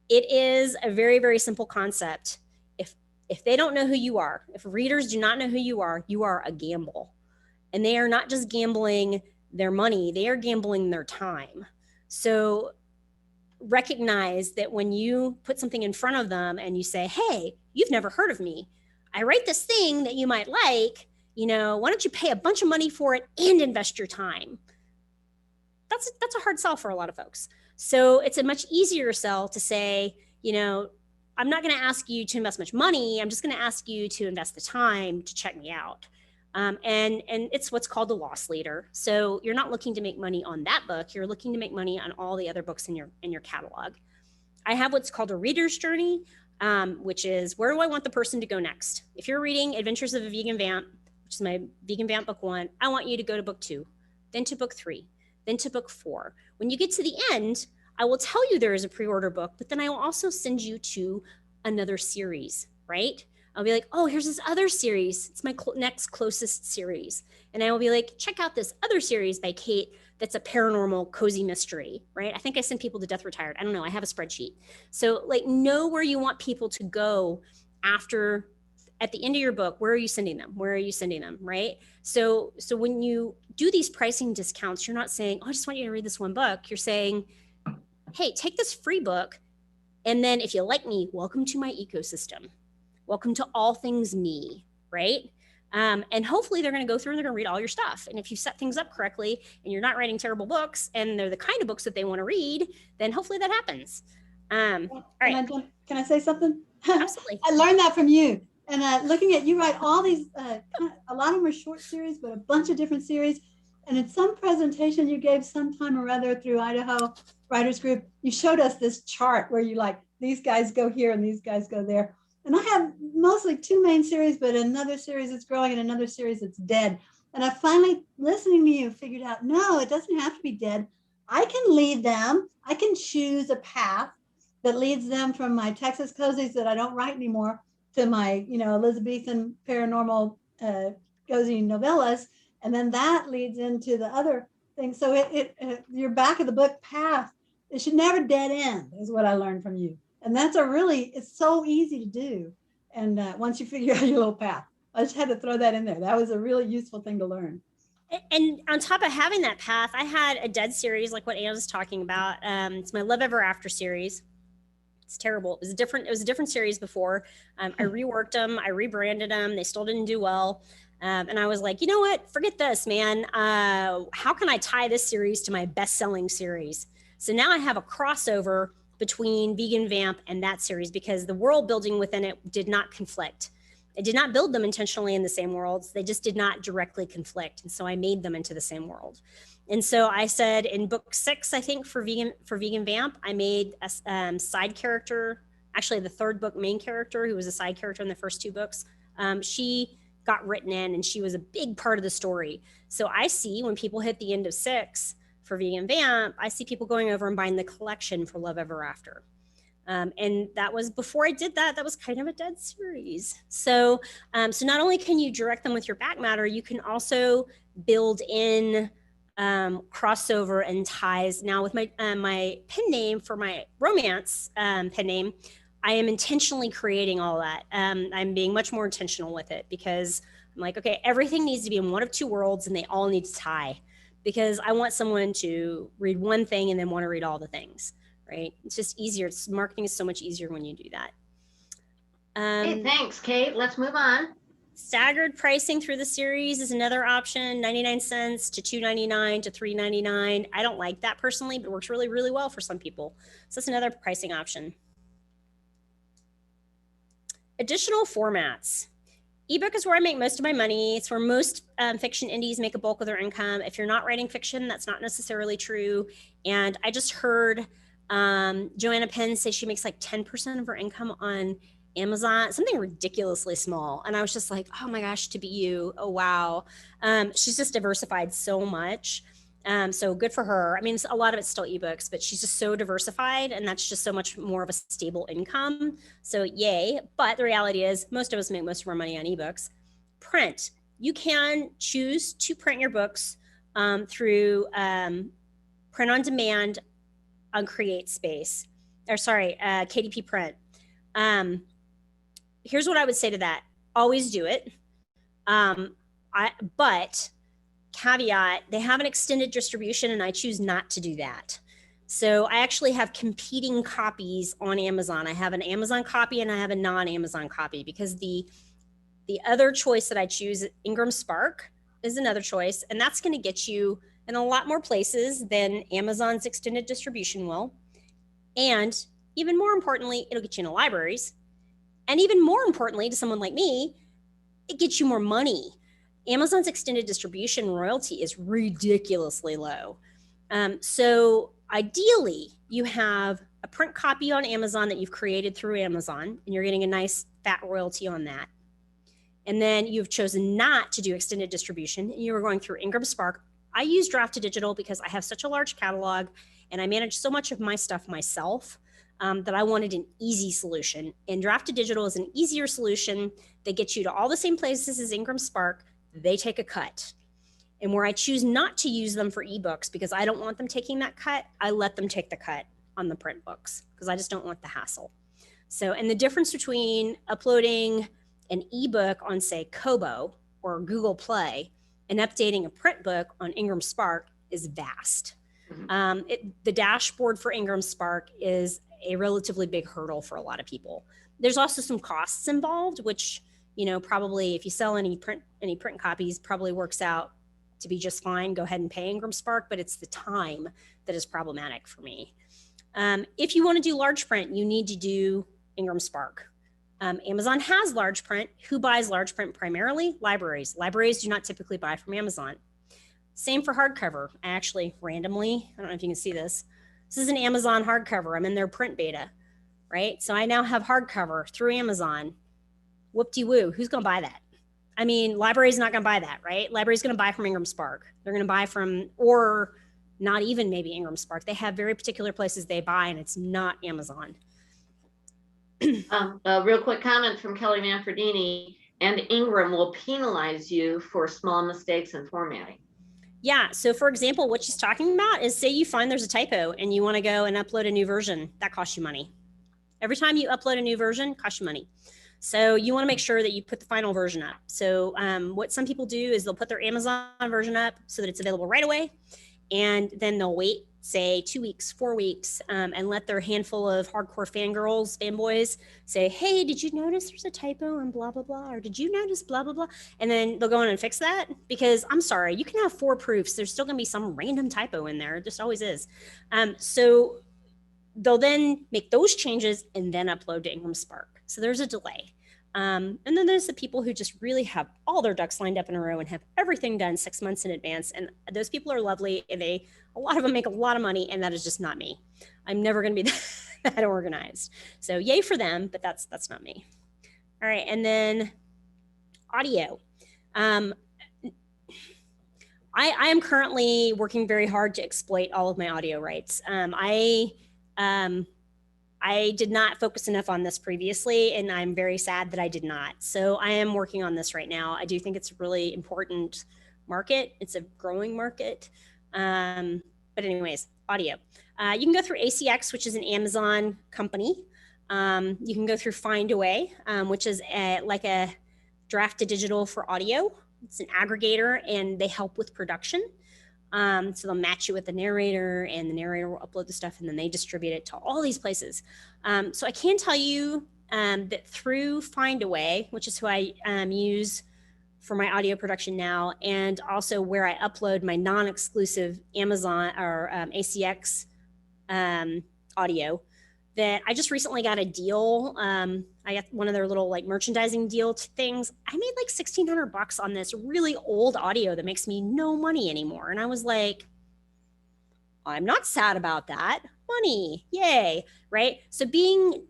It is a very, very simple concept. If they don't know who you are, if readers do not know who you are a gamble. And they are not just gambling their money, they are gambling their time. So recognize that when you put something in front of them and you say, hey, you've never heard of me. I write this thing that you might like, why don't you pay a bunch of money for it and invest your time? That's a hard sell for a lot of folks. So it's a much easier sell to say, I'm not going to ask you to invest much money. I'm just going to ask you to invest the time to check me out. And it's what's called a loss leader. So you're not looking to make money on that book. You're looking to make money on all the other books in your catalog. I have what's called a reader's journey, which is, where do I want the person to go next? If you're reading Adventures of a Vegan Vamp, which is my Vegan Vamp book 1, I want you to go to book 2, then to book 3, then to book 4. When you get to the end, I will tell you there is a pre-order book, but then I will also send you to another series, right? I'll be like, oh, here's this other series. It's my next closest series. And I will be like, check out this other series by Kate that's a paranormal cozy mystery, right? I think I send people to Death Retired. I don't know. I have a spreadsheet. So know where you want people to go after, at the end of your book. Where are you sending them? Where are you sending them, right? So when you do these pricing discounts, you're not saying, oh, I just want you to read this one book. You're saying, hey, take this free book. And then if you like me, welcome to my ecosystem. Welcome to all things me, right? And hopefully they're going to go through and they're going to read all your stuff. And if you set things up correctly and you're not writing terrible books and they're the kind of books that they want to read, then hopefully that happens. All right. Can I say something? Absolutely. I learned that from you. And looking at you write all these, a lot of them are short series, but a bunch of different series. And in some presentation you gave sometime or other through Idaho Writers Group, you showed us this chart where you these guys go here and these guys go there. And I have mostly 2 main series, but another series that's growing and another series that's dead. And I finally, listening to you, figured out, no, it doesn't have to be dead. I can lead them. I can choose a path that leads them from my Texas cozies that I don't write anymore to my, Elizabethan paranormal cozy novellas. And then that leads into the other thing. So your back of the book path, it should never dead end, is what I learned from you. And that's it's so easy to do. And once you figure out your little path, I just had to throw that in there. That was a really useful thing to learn. And on top of having that path, I had a dead series like what Anna was talking about. It's my Love Ever After series. It's terrible. It was a different series before. I reworked them. I rebranded them. They still didn't do well. And I was like, you know what? Forget this, man. How can I tie this series to my best-selling series? So now I have a crossover between Vegan Vamp and that series because the world building within it did not conflict. I did not build them intentionally in the same worlds. They just did not directly conflict. And so I made them into the same world. And so I said in book 6, I think for Vegan Vamp, I made a side character, actually the 3rd book main character who was a side character in the first 2 books. She got written in and she was a big part of the story. So I see when people hit the end of 6 for Vegan Vamp, I see people going over and buying the collection for Love Ever After. And that was before I did that was kind of a dead series. So not only can you direct them with your back matter, you can also build in crossover and ties. Now with my pen name for my romance pen name, I am intentionally creating all that. I'm being much more intentional with it because I'm like, okay, everything needs to be in one of 2 worlds and they all need to tie because I want someone to read one thing and then want to read all the things, right? It's just easier. It's marketing is so much easier when you do that. Hey, thanks, Kate. Let's move on. Staggered pricing through the series is another option, 99 cents to $2.99 to $3.99. I don't like that personally, but it works really, really well for some people. So that's another pricing option. Additional formats. Ebook is where I make most of my money. It's where most fiction indies make a bulk of their income. If you're not writing fiction, that's not necessarily true. And I just heard Joanna Penn say she makes like 10% of her income on Amazon, something ridiculously small. And I was just like, oh my gosh, to be you. Oh, wow. She's just diversified so much. So good for her. I mean, a lot of it's still ebooks, but she's just so diversified, and that's just so much more of a stable income. So yay. But the reality is most of us make most of our money on ebooks. Print. You can choose to print your books through print on demand on CreateSpace, or sorry, KDP Print. Here's what I would say to that. Always do it. But caveat, they have an extended distribution and I choose not to do that. So I actually have competing copies on Amazon. I have an Amazon copy and I have a non-Amazon copy, because the other choice that I choose, Ingram Spark, is another choice. And that's going to get you in a lot more places than Amazon's extended distribution will. And even more importantly, it'll get you into libraries. And even more importantly, to someone like me, it gets you more money. Amazon's extended distribution royalty is ridiculously low. So ideally, you have a print copy on Amazon that you've created through Amazon, and you're getting a nice fat royalty on that. And then you've chosen not to do extended distribution, and you were going through Ingram Spark. I use Draft2Digital because I have such a large catalog and I manage so much of my stuff myself that I wanted an easy solution. And Draft2Digital is an easier solution that gets you to all the same places as Ingram Spark. They take a cut. And where I choose not to use them for ebooks because I don't want them taking that cut, I let them take the cut on the print books because I just don't want the hassle. So, and the difference between uploading an ebook on, say, Kobo or Google Play and updating a print book on Ingram Spark is vast. The dashboard for Ingram Spark is a relatively big hurdle for a lot of people. There's also some costs involved, which, you know, probably if you sell any print copies, probably works out to be just fine. Go ahead and pay Ingram Spark, but it's the time that is problematic for me. If you want to do large print, you need to do Ingram Spark. Amazon has large print. Who buys large print primarily? Libraries. Libraries do not typically buy from Amazon. Same for hardcover. I actually randomly, I don't know if you can see this. This is an Amazon hardcover. I'm in their print beta, right? So I now have hardcover through Amazon. Whoop-de-woo, who's going to buy that? I mean, library's not going to buy that, right? Library's going to buy from Ingram Spark. They're going to buy from, or not even maybe Ingram Spark. They have very particular places they buy, and it's not Amazon. A real quick comment from Kelly Manfredini, and Ingram will penalize you for small mistakes in formatting. Yeah, so for example, what she's talking about is, say you find there's a typo and you want to go and upload a new version, that costs you money. Every time you upload a new version, costs you money. So you want to make sure that you put the final version up. So what some people do is they'll put their Amazon version up so that it's available right away. And then they'll wait, say 2 weeks, 4 weeks, and let their handful of hardcore fangirls, fanboys say, hey, did you notice there's a typo and blah, blah, blah, or did you notice blah, blah, blah? And then they'll go in and fix that, because I'm sorry, you can have 4 proofs. There's still gonna be some random typo in there. It just always is. So they'll then make those changes and then upload to Ingram Spark. So there's a delay. And then there's the people who just really have all their ducks lined up in a row and have everything done 6 months in advance. And those people are lovely, and a lot of them make a lot of money, and that is just not me. I'm never going to be that organized. So yay for them, but that's not me. All right. And then audio. I am currently working very hard to exploit all of my audio rights. I did not focus enough on this previously, and I'm very sad that I did not. So I am working on this right now. I do think it's a really important market. It's a growing market. But anyways, audio. You can go through ACX, which is an Amazon company. You can go through Findaway, which is like a Draft2Digital for audio. It's an aggregator, and they help with production. So they'll match you with the narrator, and the narrator will upload the stuff, and then they distribute it to all these places. So I can tell you that through Findaway, which is who I use for my audio production now, and also where I upload my non-exclusive Amazon or ACX audio, that I just recently got a deal. I got one of their little like merchandising deal things. I made like $1,600 on this really old audio that makes me no money anymore. And I was like, I'm not sad about that. Money, yay, right? So being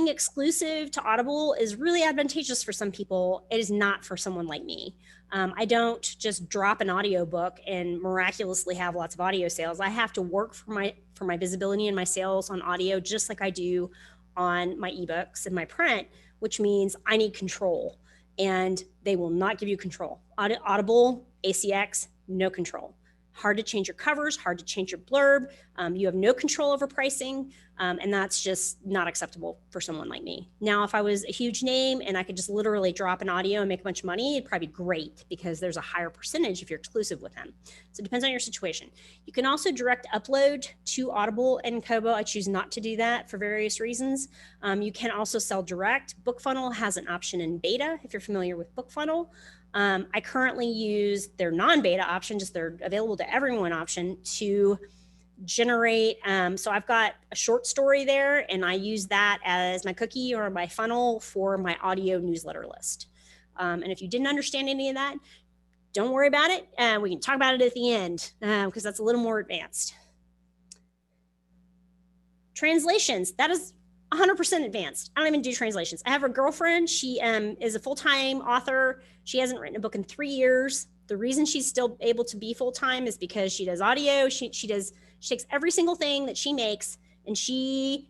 exclusive to Audible is really advantageous for some people. It is not for someone like me. I don't just drop an audiobook and miraculously have lots of audio sales. I have to work for my visibility and my sales on audio, just like I do on my ebooks and my print, which means I need control, and they will not give you control. Audible, ACX, no control. Hard to change your covers, hard to change your blurb. You have no control over pricing, and that's just not acceptable for someone like me. Now, if I was a huge name and I could just literally drop an audio and make a bunch of money, it'd probably be great because there's a higher percentage if you're exclusive with them. So it depends on your situation. You can also direct upload to Audible and Kobo. I choose not to do that for various reasons. You can also sell direct. BookFunnel has an option in beta, if you're familiar with BookFunnel. I currently use their non-beta option, just their available to everyone option, to generate. So I've got a short story there, and I use that as my cookie or my funnel for my audio newsletter list. And if you didn't understand any of that, don't worry about it. We can talk about it at the end because that's a little more advanced. Translations, that is 100% advanced. I don't even do translations. I have a girlfriend. She is a full-time author. She hasn't written a book in 3 years. The reason she's still able to be full-time is because she does audio. She takes every single thing that she makes and she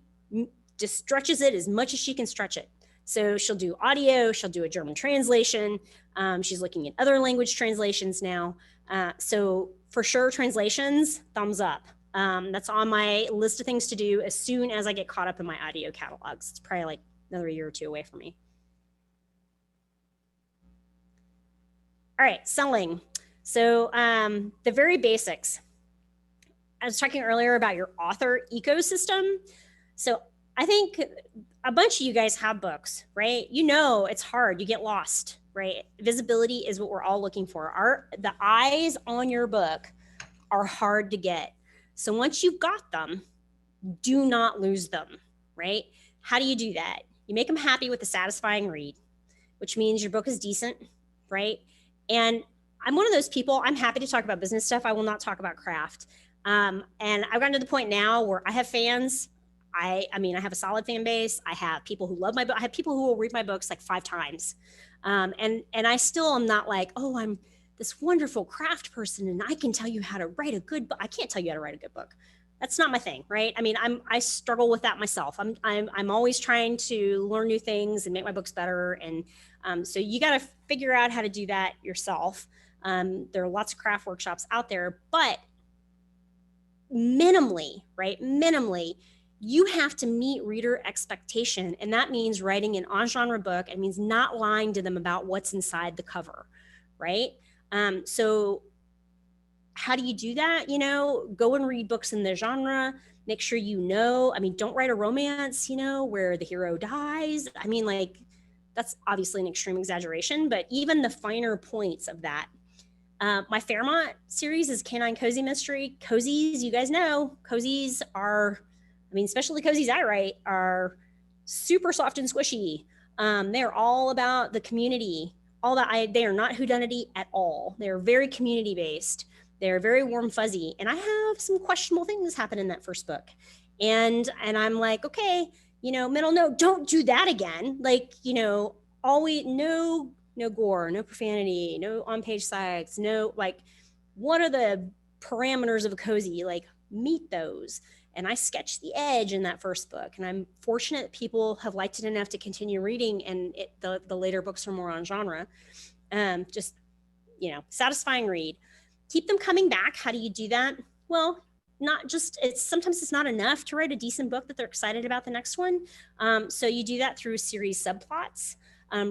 just stretches it as much as she can stretch it. So she'll do audio. She'll do a German translation. She's looking at other language translations now. So for sure, translations, thumbs up. That's on my list of things to do as soon as I get caught up in my audio catalogs. It's probably like another year or two away from me. All right, selling. So the very basics. I was talking earlier about your author ecosystem. So I think a bunch of you guys have books, right? You know it's hard. You get lost, right? Visibility is what we're all looking for. The eyes on your book are hard to get. So once you've got them, do not lose them, right? How do you do that? You make them happy with a satisfying read, which means your book is decent, right? And I'm one of those people, I'm happy to talk about business stuff. I will not talk about craft. And I've gotten to the point now where I have fans. I mean, I have a solid fan base. I have people who love my book. I have people who will read my books like 5 times. And I still am not like, oh, I'm this wonderful craft person and I can tell you how to write a good book. I can't tell you how to write a good book. That's not my thing, right? I mean, I struggle with that myself. I'm always trying to learn new things and make my books better. And so you got to figure out how to do that yourself. There are lots of craft workshops out there, but minimally, right? Minimally, you have to meet reader expectation. And that means writing an on-genre book. It means not lying to them about what's inside the cover, right? So how do you do that? You know, go and read books in the genre, make sure you know, I mean, don't write a romance, you know, where the hero dies. I mean, like, that's obviously an extreme exaggeration, but even the finer points of that. My Fairmont series is Canine Cozy Mystery. Cozies, you guys know, cozies are, I mean, especially the cozies I write are super soft and squishy. They're all about the community. All that they are not whodunity at all. They're very community based. They're very warm fuzzy. And I have some questionable things happen in that first book. And I'm like, okay, you know, mental note, don't do that again. Like, you know, always no gore, no profanity, no on-page sex, no, like, what are the parameters of a cozy? Like, meet those. And I sketched the edge in that first book. And I'm fortunate that people have liked it enough to continue reading. And the later books are more on genre. Just, you know, satisfying read. Keep them coming back. How do you do that? Well, not just, sometimes it's not enough to write a decent book that they're excited about the next one. So you do that through series subplots,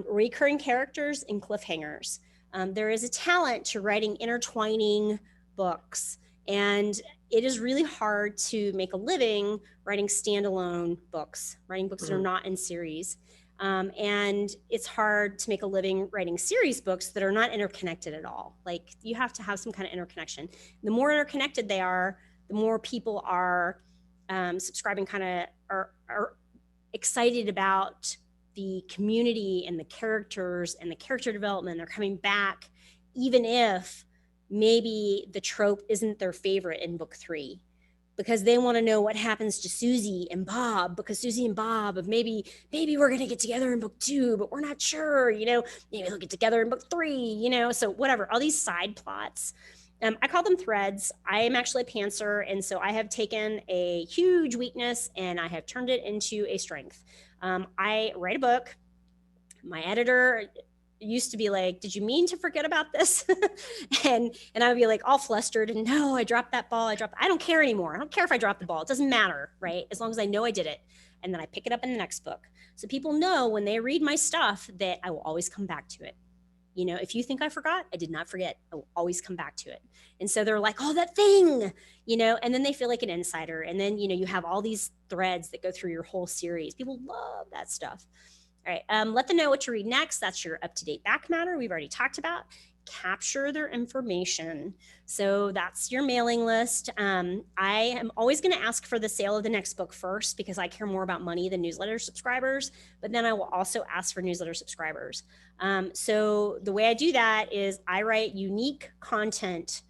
recurring characters, and cliffhangers. There is a talent to writing intertwining books. And it is really hard to make a living writing standalone books, writing books that are not in series. And it's hard to make a living writing series books that are not interconnected at all. Like, you have to have some kind of interconnection. The more interconnected they are, the more people are subscribing, kind of are excited about the community and the characters and the character development. They're coming back, even if maybe the trope isn't their favorite in book 3, because they want to know what happens to Susie and Bob, because Susie and Bob, maybe we're going to get together in book 2, but we're not sure, maybe they'll get together in book 3, so whatever, all these side plots. I call them threads. I am actually a pantser, and so I have taken a huge weakness and I have turned it into a strength. I write a book. My editor used to be like, did you mean to forget about this? and I would be like all flustered, and no, I dropped that ball. I don't care anymore. I don't care if I drop the ball. It doesn't matter, right? As long as I know I did it. And then I pick it up in the next book. So people know when they read my stuff that I will always come back to it. If you think I forgot, I did not forget. I will always come back to it. And so they're like, oh, that thing, and then they feel like an insider. And then, you have all these threads that go through your whole series. People love that stuff. All right, let them know what to read next. That's your up-to-date back matter we've already talked about. Capture their information. So that's your mailing list. I am always going to ask for the sale of the next book first, because I care more about money than newsletter subscribers, but then I will also ask for newsletter subscribers. So the way I do that is I write unique content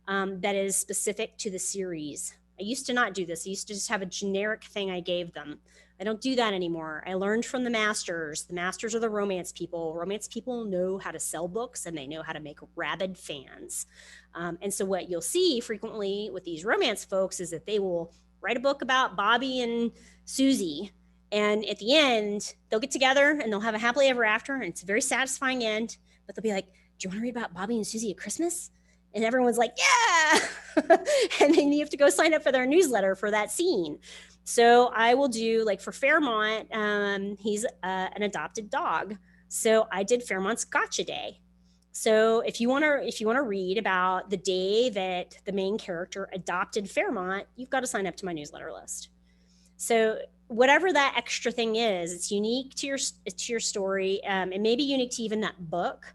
that is specific to the series. I used to not do this. I used to just have a generic thing I gave them. I don't do that anymore. I learned from the masters. The masters are the romance people. Romance people know how to sell books, and they know how to make rabid fans. And so what you'll see frequently with these romance folks is that they will write a book about Bobby and Susie. And at the end, they'll get together and they'll have a happily ever after. And it's a very satisfying end. But they'll be like, do you want to read about Bobby and Susie at Christmas? And everyone's like, yeah. And then you have to go sign up for their newsletter for that scene. So I will do, like, for Fairmont, he's an adopted dog. So I did Fairmont's Gotcha Day. So if you want to read about the day that the main character adopted Fairmont, you've got to sign up to my newsletter list. So whatever that extra thing is, it's unique to your story. It may be unique to even that book.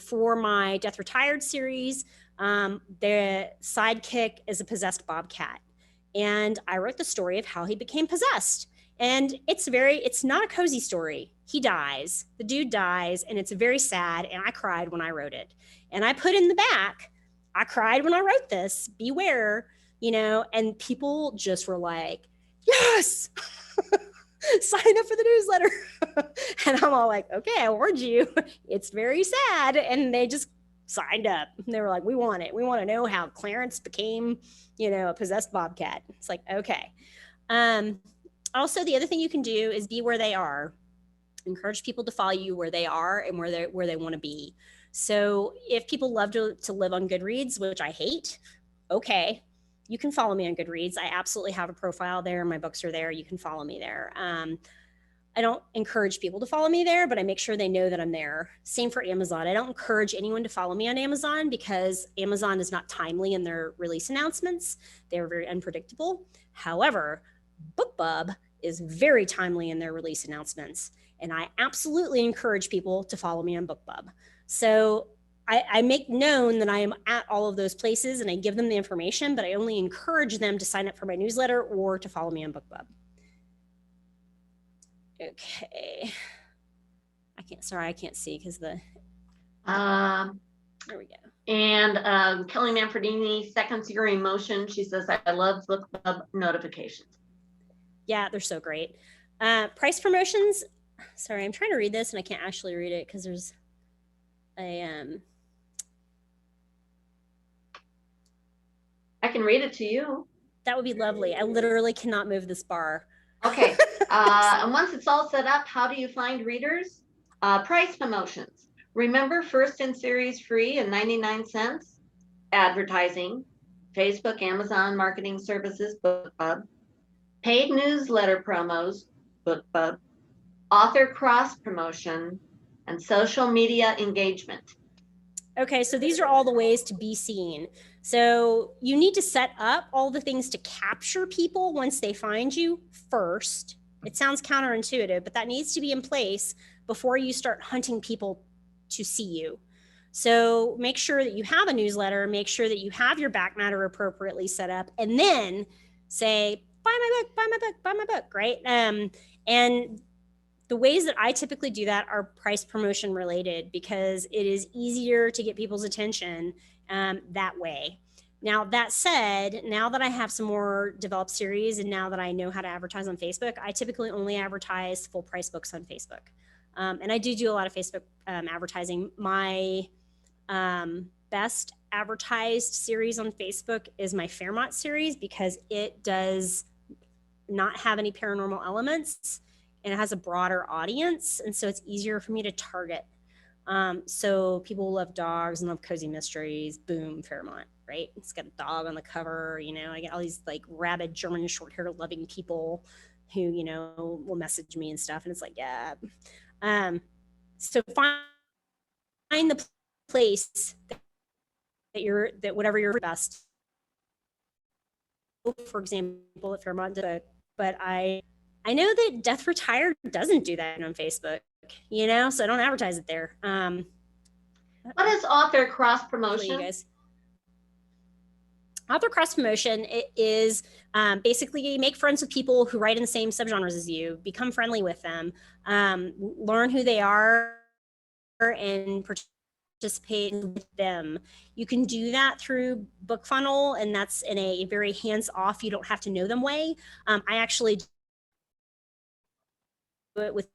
For my Death Retired series, the sidekick is a possessed bobcat. And I wrote the story of how he became possessed. And it's not a cozy story. He dies, the dude dies, and it's very sad. And I cried when I wrote it. And I put in the back, I cried when I wrote this, beware, and people just were like, yes, sign up for the newsletter. And I'm all like, okay, I warned you, it's very sad. And they just signed up. They were like, we want it. We want to know how Clarence became, a possessed bobcat. It's like, okay. Also, the other thing you can do is be where they are. Encourage people to follow you where they are and where they want to be. So if people love to live on Goodreads, which I hate, okay, you can follow me on Goodreads. I absolutely have a profile there. My books are there. You can follow me there. I don't encourage people to follow me there, but I make sure they know that I'm there. Same for Amazon. I don't encourage anyone to follow me on Amazon because Amazon is not timely in their release announcements. They're very unpredictable. However, BookBub is very timely in their release announcements. And I absolutely encourage people to follow me on BookBub. So I make known that I am at all of those places and I give them the information, but I only encourage them to sign up for my newsletter or to follow me on BookBub. Okay. I can't see because there we go. And Kelly Manfredini seconds your emotion. She says, I love BookBub notifications. Yeah, they're so great. Price promotions. Sorry, I'm trying to read this and I can't actually read it because there's a I can read it to you. That would be lovely. I literally cannot move this bar. Okay. And once it's all set up, how do you find readers? Price promotions. Remember, first in series free and 99 cents. Advertising. Facebook, Amazon, marketing services, BookBub. Paid newsletter promos, BookBub. Author cross promotion, and social media engagement. Okay, so these are all the ways to be seen. So you need to set up all the things to capture people once they find you first. It sounds counterintuitive, but that needs to be in place before you start hunting people to see you. So make sure that you have a newsletter, make sure that you have your back matter appropriately set up, and then say, buy my book, buy my book, buy my book, right? And the ways that I typically do that are price promotion related because it is easier to get people's attention that way. Now, that said, now that I have some more developed series and now that I know how to advertise on Facebook, I typically only advertise full price books on Facebook. And I do a lot of Facebook advertising. My best advertised series on Facebook is my Fairmont series because it does not have any paranormal elements and it has a broader audience. And so it's easier for me to target. So people love dogs and love cozy mysteries. Boom, Fairmont, right? It's got a dog on the cover. You know, I get all these like rabid German short hair loving people who, you know, will message me and stuff. And it's like, yeah. So find the place that whatever your best. For example, at Fairmont, but I know that Death Retired doesn't do that on Facebook, you know, so I don't advertise it there. What is author cross You promotion? guys. Author cross promotion is basically make friends with people who write in the same subgenres as you, become friendly with them, learn who they are, and participate with them. You can do that through BookFunnel, and that's in a very hands-off, you don't have to know them way. I actually do it with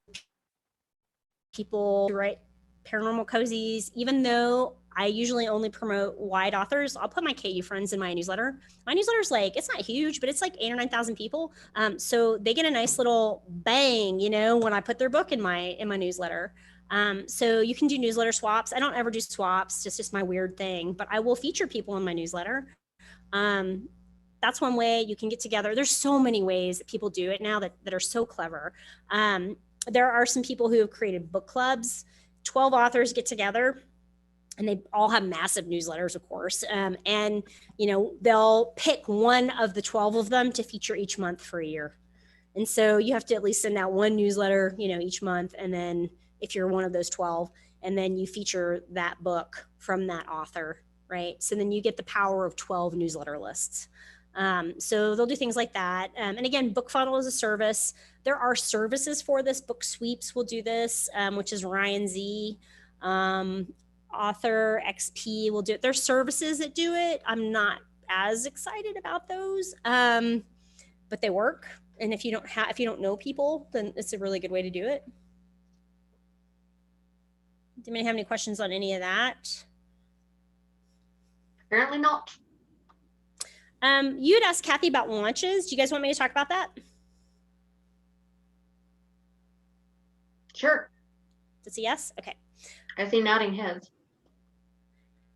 people who write paranormal cozies, even though I usually only promote wide authors. I'll put my KU friends in my newsletter. My newsletter's like, it's not huge, but it's like 8,000 or 9,000 people. So they get a nice little bang, you know, when I put their book in my newsletter. So you can do newsletter swaps. I don't ever do swaps. It's just my weird thing, but I will feature people in my newsletter. That's one way you can get together. There's so many ways that people do it now that are so clever. There are some people who have created book clubs. 12 authors get together and they all have massive newsletters, of course. And, you know, they'll pick one of the 12 of them to feature each month for a year. And so you have to at least send out one newsletter, you know, each month. And then if you're one of those 12, and then you feature that book from that author, right? So then you get the power of 12 newsletter lists. So they'll do things like that. And again, BookFunnel is a service. There are services for this. Book Sweeps will do this, which is Ryan Z. Author XP will do it. There's services that do it. I'm not as excited about those, but they work. And if you don't know people, then it's a really good way to do it. Do you have any questions on any of that? Apparently not. You had asked Kathy about launches. Do you guys want me to talk about that? Sure. That's a yes? Okay. I see nodding heads.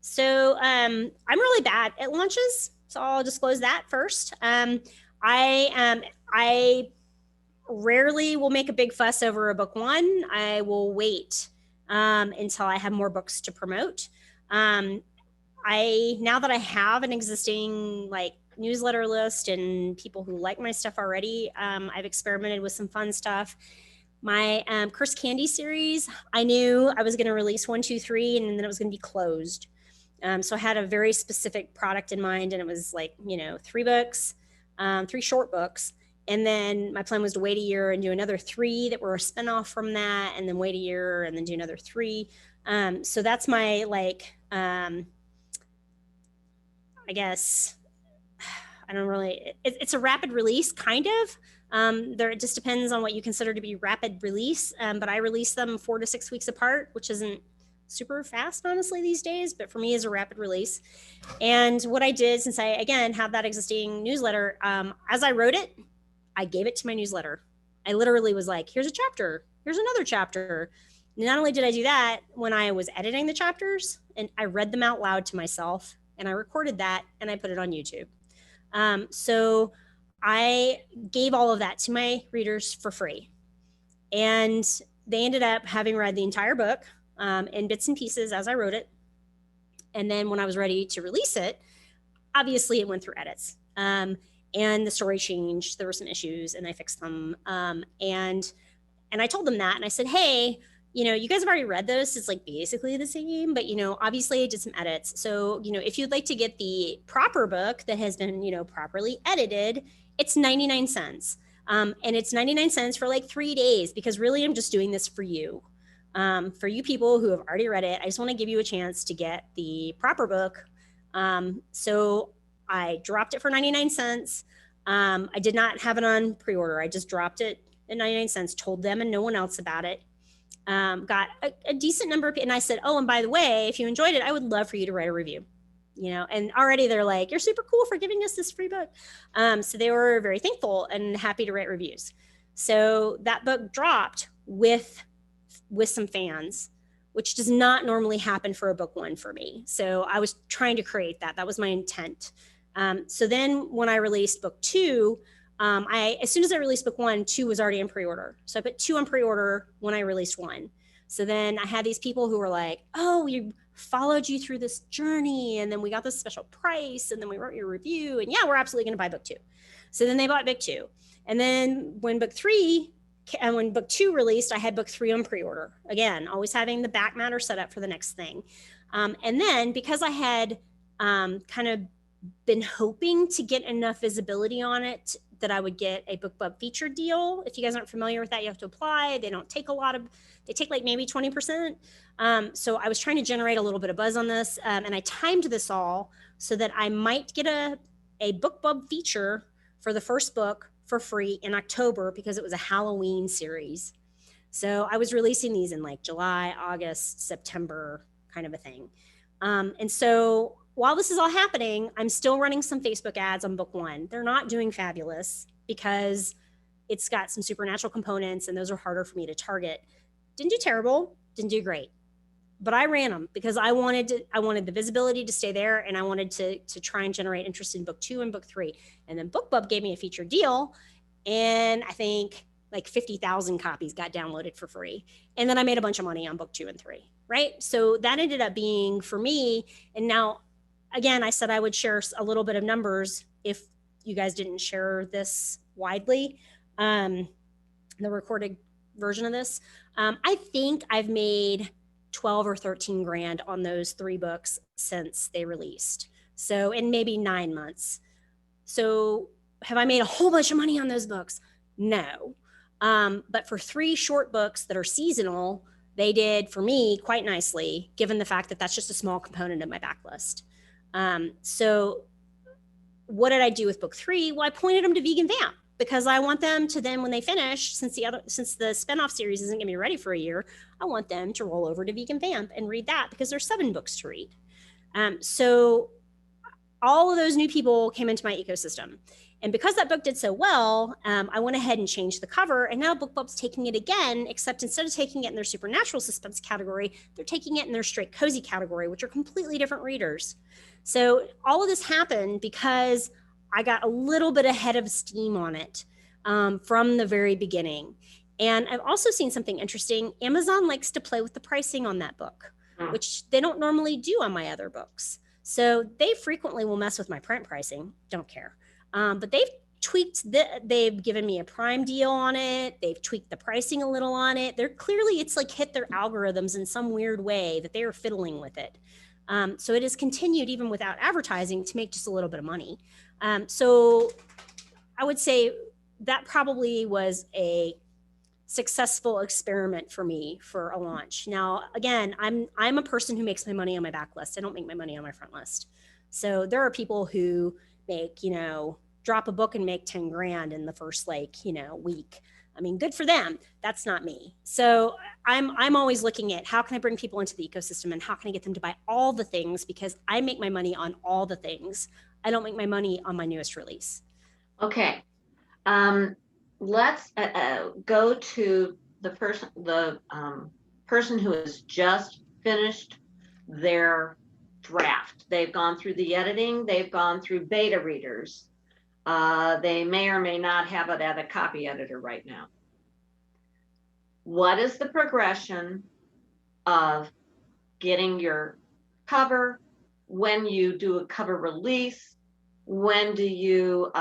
So I'm really bad at launches, so I'll disclose that first. I rarely will make a big fuss over a book one. I will wait until I have more books to promote. Now that I have an existing like newsletter list and people who like my stuff already, I've experimented with some fun stuff. My Cursed Candy series, I knew I was going to release 1, 2, 3, and then it was going to be closed. So I had a very specific product in mind, and it was like, 3 books, 3 short books. And then my plan was to wait a year and do another 3 that were a spinoff from that, and then wait a year and then do another 3. So that's my I guess, I don't really, it's a rapid release kind of. It just depends on what you consider to be rapid release. But I release them 4 to 6 weeks apart, which isn't super fast, honestly, these days, but for me is a rapid release. And what I did, since I, again, have that existing newsletter, as I wrote it, I gave it to my newsletter. I literally was like, here's a chapter, here's another chapter. And not only did I do that, when I was editing the chapters, and I read them out loud to myself, and I recorded that, and I put it on YouTube. So I gave all of that to my readers for free. And they ended up having read the entire book in bits and pieces as I wrote it. And then when I was ready to release it, obviously it went through edits. And the story changed. There were some issues and I fixed them. And I told them that, and I said, hey, you guys have already read this. It's like basically the same, but obviously I did some edits. So, if you'd like to get the proper book that has been, properly edited, it's 99 cents. And it's 99 cents for like 3 days, because really I'm just doing this for you. For you people who have already read it, I just want to give you a chance to get the proper book. So I dropped it for 99 cents. I did not have it on pre-order. I just dropped it at 99 cents, told them and no one else about it. Got a decent number of people. And I said, oh, and by the way, if you enjoyed it, I would love for you to write a review. And already they're like, you're super cool for giving us this free book. So they were very thankful and happy to write reviews. So that book dropped with some fans, which does not normally happen for a book one for me. So I was trying to create that. That was my intent. So then when I released book two, as soon as I released book 1, 2 was already in pre-order. So I put 2 on pre-order when I released 1. So then I had these people who were like, oh, we followed you through this journey, and then we got this special price, and then we wrote your review, and yeah, we're absolutely going to buy book 2. So then they bought book 2. And then when book 2 released, I had book 3 on pre-order. Again, always having the back matter set up for the next thing. And then because I had kind of been hoping to get enough visibility on it that I would get a BookBub featured deal. If you guys aren't familiar with that, you have to apply. They don't take they take like maybe 20%. So I was trying to generate a little bit of buzz on this, and I timed this all so that I might get a BookBub feature for the first book for free in October, because it was a Halloween series. So I was releasing these in like July, August, September kind of a thing. And so while this is all happening, I'm still running some Facebook ads on book 1. They're not doing fabulous because it's got some supernatural components and those are harder for me to target. Didn't do terrible, didn't do great. But I ran them because I wanted the visibility to stay there, and I wanted to try and generate interest in book 2 and book 3. And then BookBub gave me a featured deal, and I think like 50,000 copies got downloaded for free. And then I made a bunch of money on book 2 and 3, right? So that ended up being for me. And now, again, I said I would share a little bit of numbers if you guys didn't share this widely, the recorded version of this. I think I've made 12 or 13 grand on those 3 books since they released. So in maybe 9 months. So have I made a whole bunch of money on those books? No. But for 3 short books that are seasonal, they did for me quite nicely, given the fact that that's just a small component of my backlist. So what did I do with book 3? Well, I pointed them to Vegan Vamp because I want them to then, when they finish, since the spinoff series isn't gonna be ready for a year, I want them to roll over to Vegan Vamp and read that because there's 7 books to read. So all of those new people came into my ecosystem. And because that book did so well, I went ahead and changed the cover, and now BookBub's taking it again, except instead of taking it in their supernatural suspense category, they're taking it in their straight cozy category, which are completely different readers. So all of this happened because I got a little bit ahead of steam on it from the very beginning. And I've also seen something interesting. Amazon likes to play with the pricing on that book, which they don't normally do on my other books. So they frequently will mess with my print pricing, don't care. But they've tweaked, they've given me a Prime deal on it. They've tweaked the pricing a little on it. It's like hit their algorithms in some weird way that they are fiddling with it. So it has continued even without advertising to make just a little bit of money. So I would say that probably was a successful experiment for me for a launch. Now, again, I'm a person who makes my money on my backlist. I don't make my money on my front list. So there are people who make, drop a book and make 10 grand in the first week. I mean, good for them. That's not me. So I'm always looking at how can I bring people into the ecosystem and how can I get them to buy all the things, because I make my money on all the things. I don't make my money on my newest release. Okay. Let's go to the person who has just finished their draft. They've gone through the editing. They've gone through beta readers. They may or may not have it at a copy editor right now. What is the progression of getting your cover, when you do a cover release, when do you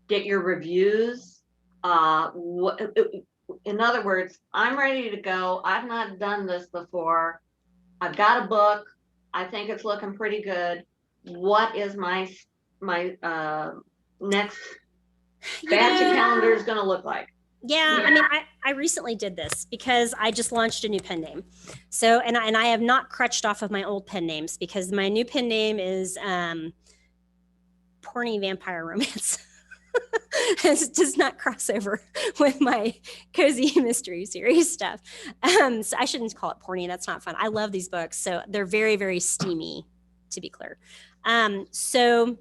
get your reviews? In other words, I'm ready to go. I've not done this before. I've got a book. I think it's looking pretty good. What is my next batch of calendars going to look like? Yeah, I mean, I recently did this because I just launched a new pen name. So, and I have not crutched off of my old pen names because my new pen name is Porny Vampire Romance. It does not cross over with my cozy mystery series stuff. So I shouldn't call it porny. That's not fun. I love these books. So they're very, very steamy, to be clear. So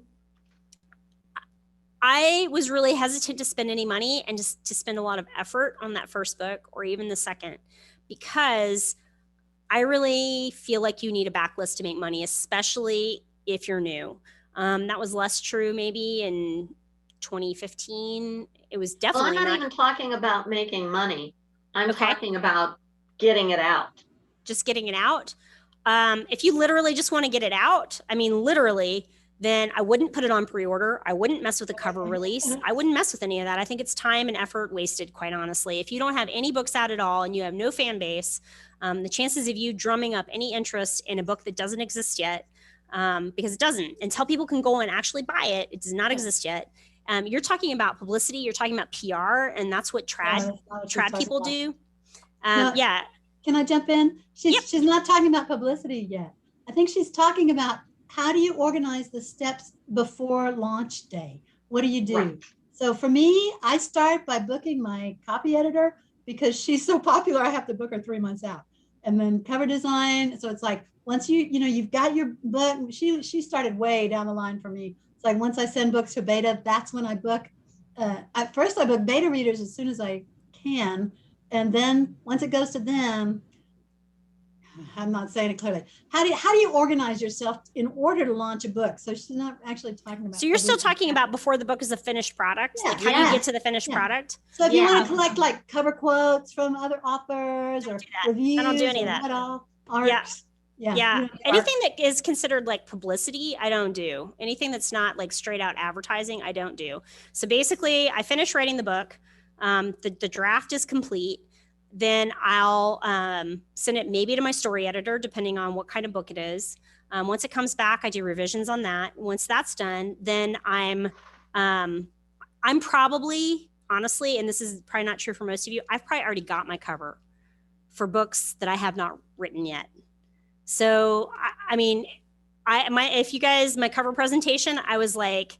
I was really hesitant to spend any money and just to spend a lot of effort on that first book or even the second, because I really feel like you need a backlist to make money, especially if you're new. That was less true maybe in 2015. It was Well, definitely I'm not even talking about making money. I'm Okay. talking about getting it out. just getting it out. If you literally just want to get it out, I mean, literally, then I wouldn't put it on pre-order. I wouldn't mess with the cover release. I wouldn't mess with any of that. I think it's time and effort wasted, quite honestly. If you don't have any books out at all and you have no fan base, the chances of you drumming up any interest in a book that doesn't exist yet, because it doesn't, until people can go and actually buy it, it does not exist yet. You're talking about publicity, you're talking about PR, and that's what trad people do. No. Yeah. Can I jump in? Yep. She's not talking about publicity yet. I think she's talking about how do you organize the steps before launch day? What do you do? Right. So for me, I start by booking my copy editor because she's so popular. I have to book her 3 months out, and then cover design. So it's like once you've got your book. She started way down the line for me. It's like once I send books to beta, that's when I book. At first, I book beta readers as soon as I can. And then once it goes to them, I'm not saying it clearly. How do you organize yourself in order to launch a book? So she's not actually talking about. So you're still publishing. talking about before the book is a finished product, Yeah. like how do you get to the finished product? So if you want Yeah. to collect like cover quotes from other authors or do that. reviews, I don't do any of or that. what all, arcs. Yeah. Yeah. you don't do Anything arcs. that is considered like publicity, I don't do. Anything that's not like straight out advertising, I don't do. So basically, I finish writing the book. The draft is complete. Then I'll send it maybe to my story editor, depending on what kind of book it is. Once it comes back, I do revisions on that. Once that's done, then I'm probably, honestly, and this is probably not true for most of you, I've probably already got my cover for books that I have not written yet. So, I mean, if you guys, my cover presentation, I was like,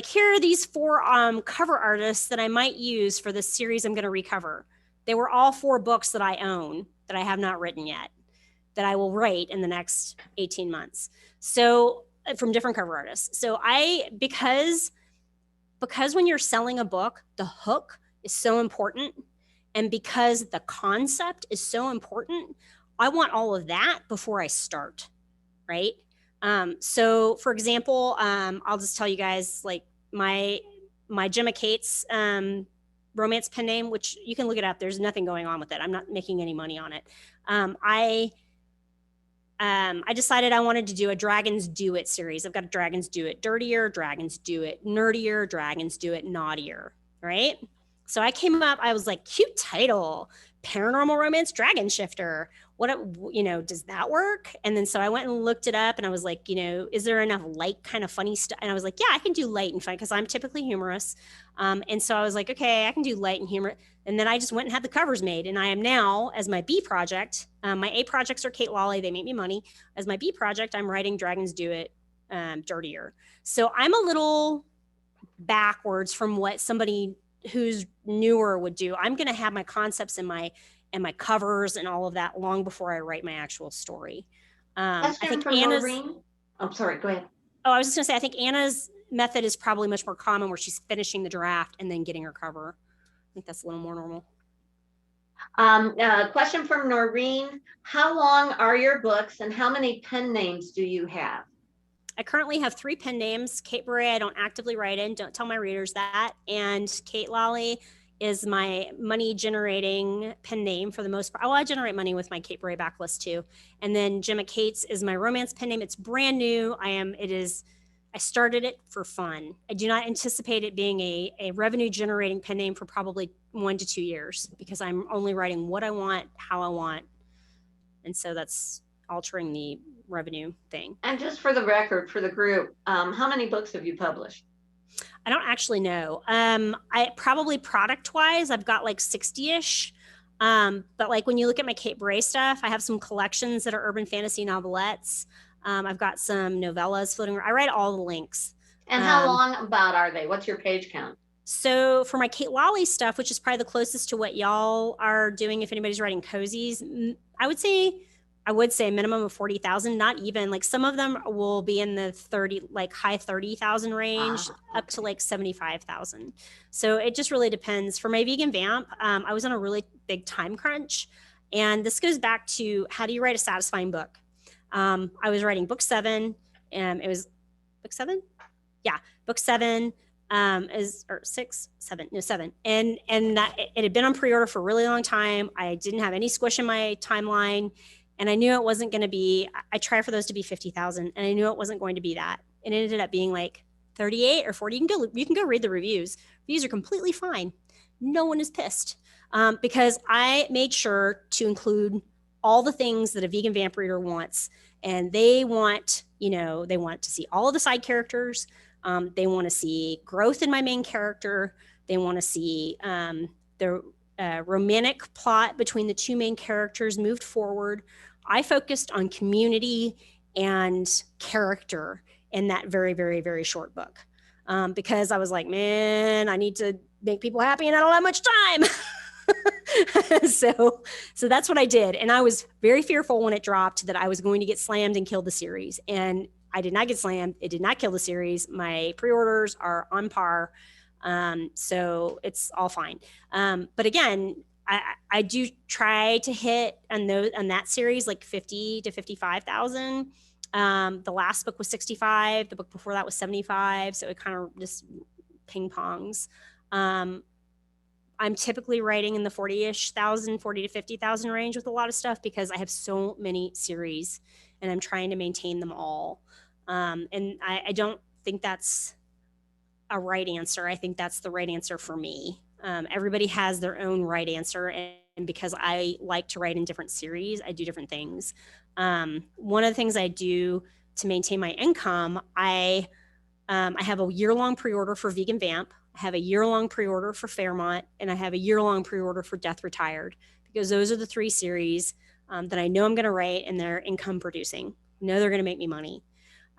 here are these 4 cover artists that I might use for this series I'm going to recover. They were all 4 books that I own that I have not written yet, that I will write in the next 18 months. So from different cover artists. So because when you're selling a book, the hook is so important. And because the concept is so important, I want all of that before I start, right? So for example, I'll just tell you guys, like my Gemma Cates romance pen name, which you can look it up. There's nothing going on with it. I'm not making any money on it. I decided I wanted to do a Dragons Do It series. I've got a Dragons Do It Dirtier, Dragons Do It Nerdier, Dragons Do It Naughtier, right? So I came up, I was like, cute title, Paranormal Romance Dragon Shifter. Does that work? And then so I went and looked it up and I was like, is there enough light kind of funny stuff? And I was like, yeah, I can do light and fun because I'm typically humorous. And so I was like, okay, I can do light and humor. And then I just went and had the covers made. And I am now, as my B project, my A projects are Kate Lawley, they make me money. As my B project, I'm writing Dragons Do It Dirtier. So I'm a little backwards from what somebody who's newer would do. I'm going to have my concepts and my covers and all of that long before I write my actual story. I think Anna's. I'm sorry. Go ahead. Oh, I was just going to say, I think Anna's method is probably much more common, where she's finishing the draft and then getting her cover. I think that's a little more normal. Question from Noreen: how long are your books, and how many pen names do you have? I currently have 3 pen names. Kate Bure, I don't actively write in. Don't tell my readers that. And Kate Lawley is my money generating pen name for the most part. Well, I generate money with my Kate Bray backlist too. And then Gemma Cates is my romance pen name. It's brand new. I started it for fun. I do not anticipate it being a revenue generating pen name for probably 1 to 2 years, because I'm only writing what I want, how I want. And so that's altering the revenue thing. And just for the record, for the group, how many books have you published? I don't actually know. I probably product wise, I've got like 60-ish. But like when you look at my Kate Bray stuff, I have some collections that are urban fantasy novelettes. I've got some novellas floating around. I write all the links. And how long about are they? What's your page count? So for my Kate Lawley stuff, which is probably the closest to what y'all are doing, if anybody's writing cozies, I would say a minimum of 40,000, not even. Like some of them will be in the high 30,000 range, up to like 75,000. So it just really depends. For my Vegan Vamp, I was on a really big time crunch. And this goes back to, how do you write a satisfying book? I was writing book 7, and it was book 7. Yeah. Book 7 or 6, 7, no 7. And that it had been on pre-order for a really long time. I didn't have any squish in my timeline. And I knew it wasn't going to be, I tried for those to be 50,000, and I knew it wasn't going to be that. And it ended up being like 38 or 40. You can go read the reviews. Reviews are completely fine. No one is pissed, because I made sure to include all the things that a vegan vamp reader wants. And they want to see all of the side characters. They want to see growth in my main character. They want to see the romantic plot between the two main characters moved forward. I focused on community and character in that very, very, very short book, because I was like, man, I need to make people happy and I don't have much time. So that's what I did. And I was very fearful when it dropped that I was going to get slammed and kill the series. And I did not get slammed. It did not kill the series. My pre-orders are on par. So it's all fine. But again, I do try to hit on that series, like 50 to 55,000. The last book was 65. The book before that was 75. So it kind of just ping pongs. I'm typically writing in the 40 to 50,000 range with a lot of stuff, because I have so many series and I'm trying to maintain them all. And I don't think that's a right answer. I think that's the right answer for me. Everybody has their own right answer. And because I like to write in different series, I do different things. One of the things I do to maintain my income, I have a year-long pre-order for Vegan Vamp. I have a year-long pre-order for Fairmont, and I have a year-long pre-order for Death Retired, because those are the 3 series that I know I'm going to write, and they're income producing. I know they're going to make me money.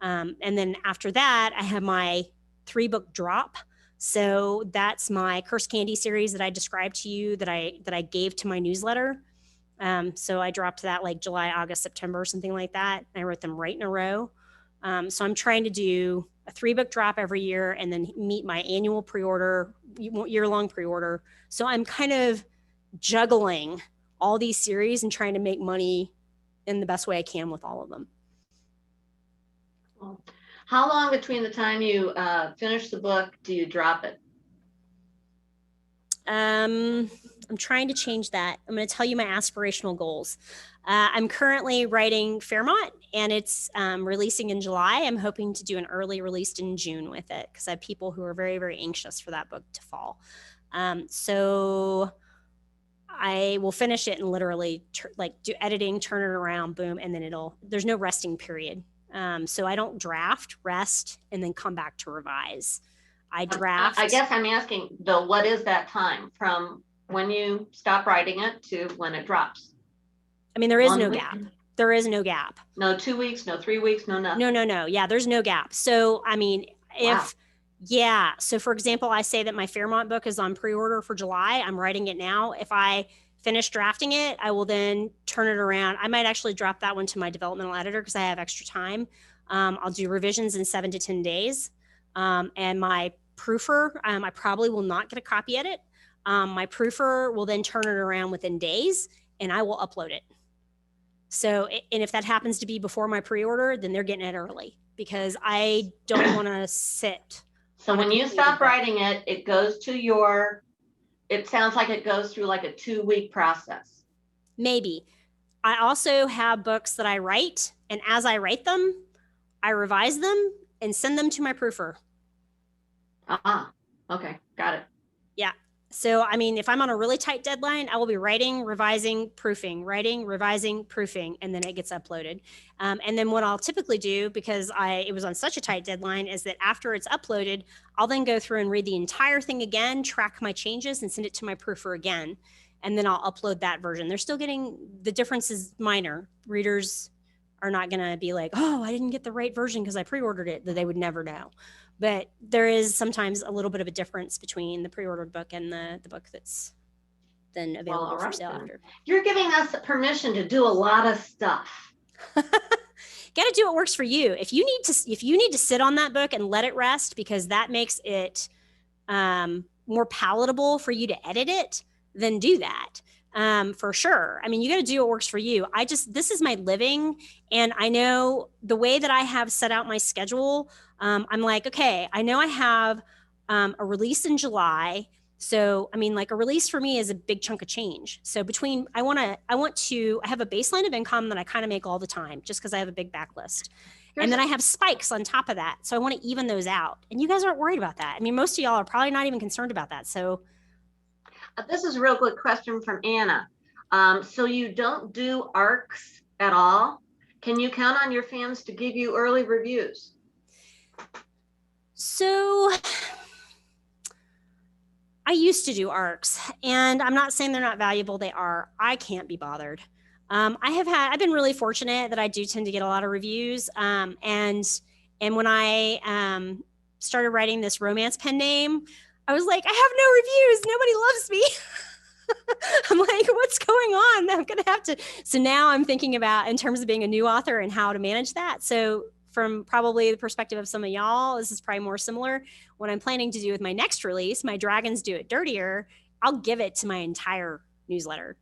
And then after that, I have my 3-book drop. So that's my Cursed Candy series that I described to you, that I gave to my newsletter. So I dropped that like July, August, September, something like that. I wrote them right in a row. So I'm trying to do a 3-book drop every year, and then meet my annual pre-order, year-long pre-order. So I'm kind of juggling all these series and trying to make money in the best way I can with all of them. How long between the time you finish the book do you drop it? I'm trying to change that. I'm going to tell you my aspirational goals. I'm currently writing Fairmont, and it's releasing in July. I'm hoping to do an early release in June with it, because I have people who are very, very anxious for that book to fall. So I will finish it and literally do editing, turn it around, boom, and then there's no resting period. So I don't draft, rest, and then come back to revise. I draft. I guess I'm asking, though, what is that time from when you stop writing it to when it drops? I mean, there is no gap. There is no gap. No 2 weeks, no 3 weeks, no nothing. No. Yeah, there's no gap. So, I mean, So for example, I say that my Fairmont book is on pre-order for July. I'm writing it now. If I finish drafting it, I will then turn it around. I might actually drop that one to my developmental editor because I have extra time. I'll do revisions in 7 to 10 days. And my proofer, I probably will not get a copy edit. My proofer will then turn it around within days, and I will upload it. So, and if that happens to be before my pre-order, then they're getting it early because I don't want to sit. So when you stop writing it, it goes to your it sounds like it goes through like a 2-week process. Maybe. I also have books that I write, and as I write them, I revise them and send them to my proofer. Okay, got it. Yeah. So, I mean, if I'm on a really tight deadline, I will be writing, revising, proofing, writing, revising, proofing, and then it gets uploaded. And then what I'll typically do, because it was on such a tight deadline, is that after it's uploaded, I'll then go through and read the entire thing again, track my changes, and send it to my proofer again. And then I'll upload that version. They're still getting, the difference is minor. Readers are not going to be like, oh, I didn't get the right version because I pre-ordered it, that they would never know. But there is sometimes a little bit of a difference between the pre-ordered book and the book that's then available all for right sale then. after. You're giving us permission to do a lot of stuff. Got to do what works for you. If you need to sit on that book and let it rest because that makes it more palatable for you to edit it, then do that. For sure. I mean, you got to do what works for you. This is my living. And I know the way that I have set out my schedule, I'm like, okay, I know I have a release in July. So, I mean, like a release for me is a big chunk of change. So I have a baseline of income that I kind of make all the time just because I have a big backlist. And then I have spikes on top of that. So I want to even those out. And you guys aren't worried about that. I mean, most of y'all are probably not even concerned about that. So this is a real good question from Anna. So you don't do ARCs at all? Can you count on your fans to give you early reviews? So I used to do ARCs, and I'm not saying they're not valuable. They are. I can't be bothered. I've been really fortunate that I do tend to get a lot of reviews. And when I started writing this romance pen name, I was like, I have no reviews. Nobody loves me. I'm like, what's going on? I'm going to have to. So now I'm thinking about, in terms of being a new author and how to manage that. So from probably the perspective of some of y'all, this is probably more similar. What I'm planning to do with my next release, my Dragons Do It Dirtier, I'll give it to my entire newsletter.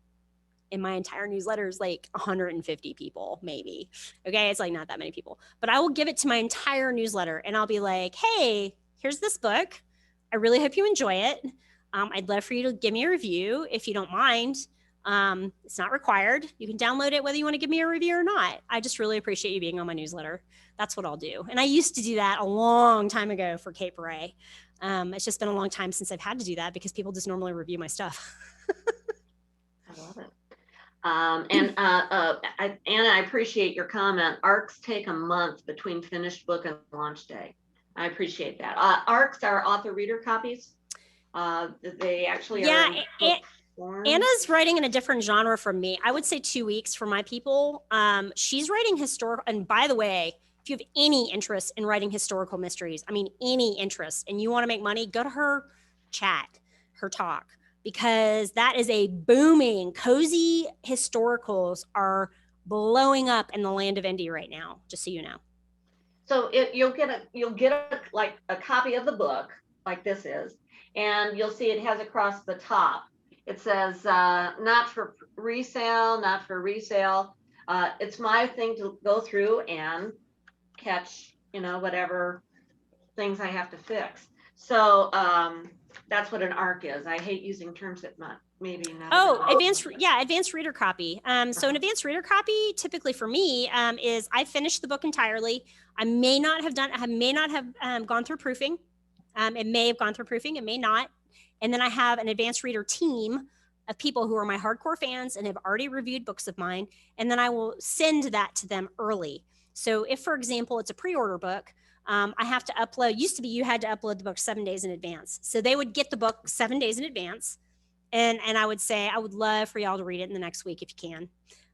And my entire newsletter is like 150 people, maybe. Okay, it's like not that many people. But I will give it to my entire newsletter and I'll be like, hey, here's this book. I really hope you enjoy it. I'd love for you to give me a review if you don't mind. It's not required. You can download it whether you want to give me a review or not. I just really appreciate you being on my newsletter. That's what I'll do. And I used to do that a long time ago for Kate Beret. It's just been a long time since I've had to do that because people just normally review my stuff. I love it. Anna, I appreciate your comment. ARCs take a month between finished book and launch day. I appreciate that. ARCs are author reader copies. They actually are in book form. Anna's writing in a different genre from me. I would say 2 weeks for my people. She's writing historical. And by the way, if you have any interest in writing historical mysteries, I mean, any interest, and you want to make money, go to her chat, her talk, because that is a booming. Cozy historicals are blowing up in the land of indie right now, just so you know. So you'll get like a copy of the book, like this is, and you'll see it has across the top. It says not for resale, not for resale. It's my thing to go through and catch, whatever things I have to fix. So that's what an ARC is. I hate using terms that maybe not. Oh, advanced reader copy. So an advanced reader copy, typically for me, is I finished the book entirely. I may not have gone through proofing. It may have gone through proofing. It may not. And then I have an advanced reader team of people who are my hardcore fans and have already reviewed books of mine. And then I will send that to them early. So if, for example, it's a pre-order book, I have to upload. Used to be you had to upload the book 7 days in advance. So they would get the book 7 days in advance. And I would say, I would love for y'all to read it in the next week if you can.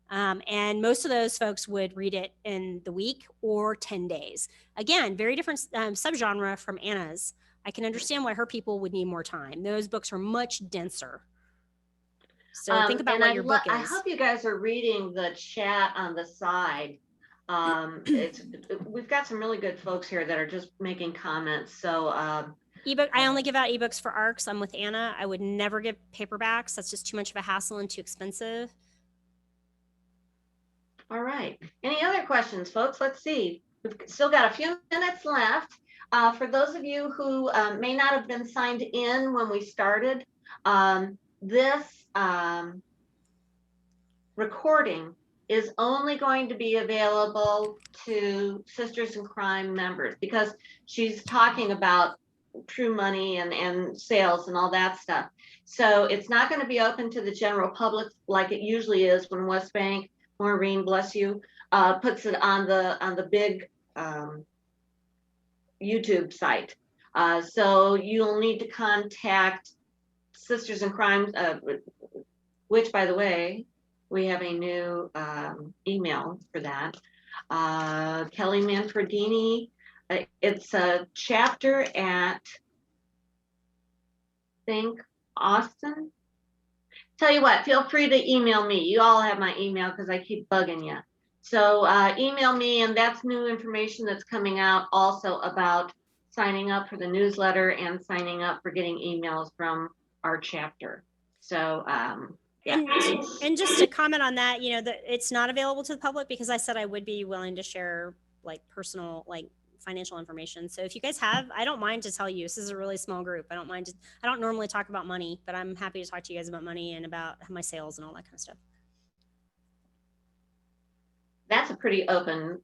And most of those folks would read it in the week or 10 days. Again, very different subgenre from Anna's. I can understand why her people would need more time. Those books are much denser. So think about what your book is. I hope you guys are reading the chat on the side. We've got some really good folks here that are just making comments. So ebook. I only give out ebooks for ARCs. I'm with Anna. I would never give paperbacks. That's just too much of a hassle and too expensive. All right. Any other questions, folks? Let's see. We've still got a few minutes left. For those of you who may not have been signed in when we started, This recording is only going to be available to Sisters in Crime members because she's talking about True Money and sales and all that stuff. So it's not going to be open to the general public like it usually is when West Bank, Maureen, bless you, puts it on the big YouTube site. So you'll need to contact Sisters in Crime, which, by the way, we have a new email for that. Kelly Manfredini. It's a chapter at Think Austin. Tell you what, feel free to email me. You all have my email because I keep bugging you. So email me, and that's new information that's coming out also about signing up for the newsletter and signing up for getting emails from our chapter. So yeah. And just to comment on that, it's not available to the public because I said I would be willing to share like personal, like financial information. So if you guys have, I don't mind to tell you, this is a really small group. I don't mind. I don't normally talk about money, but I'm happy to talk to you guys about money and about my sales and all that kind of stuff. That's a pretty open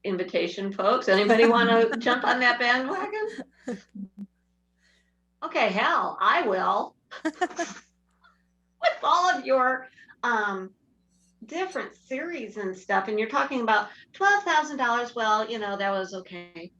invitation, folks. Anybody want to jump on that bandwagon? Okay, hell, I will. With all of your different series and stuff, and you're talking about $12,000. Well, that was okay.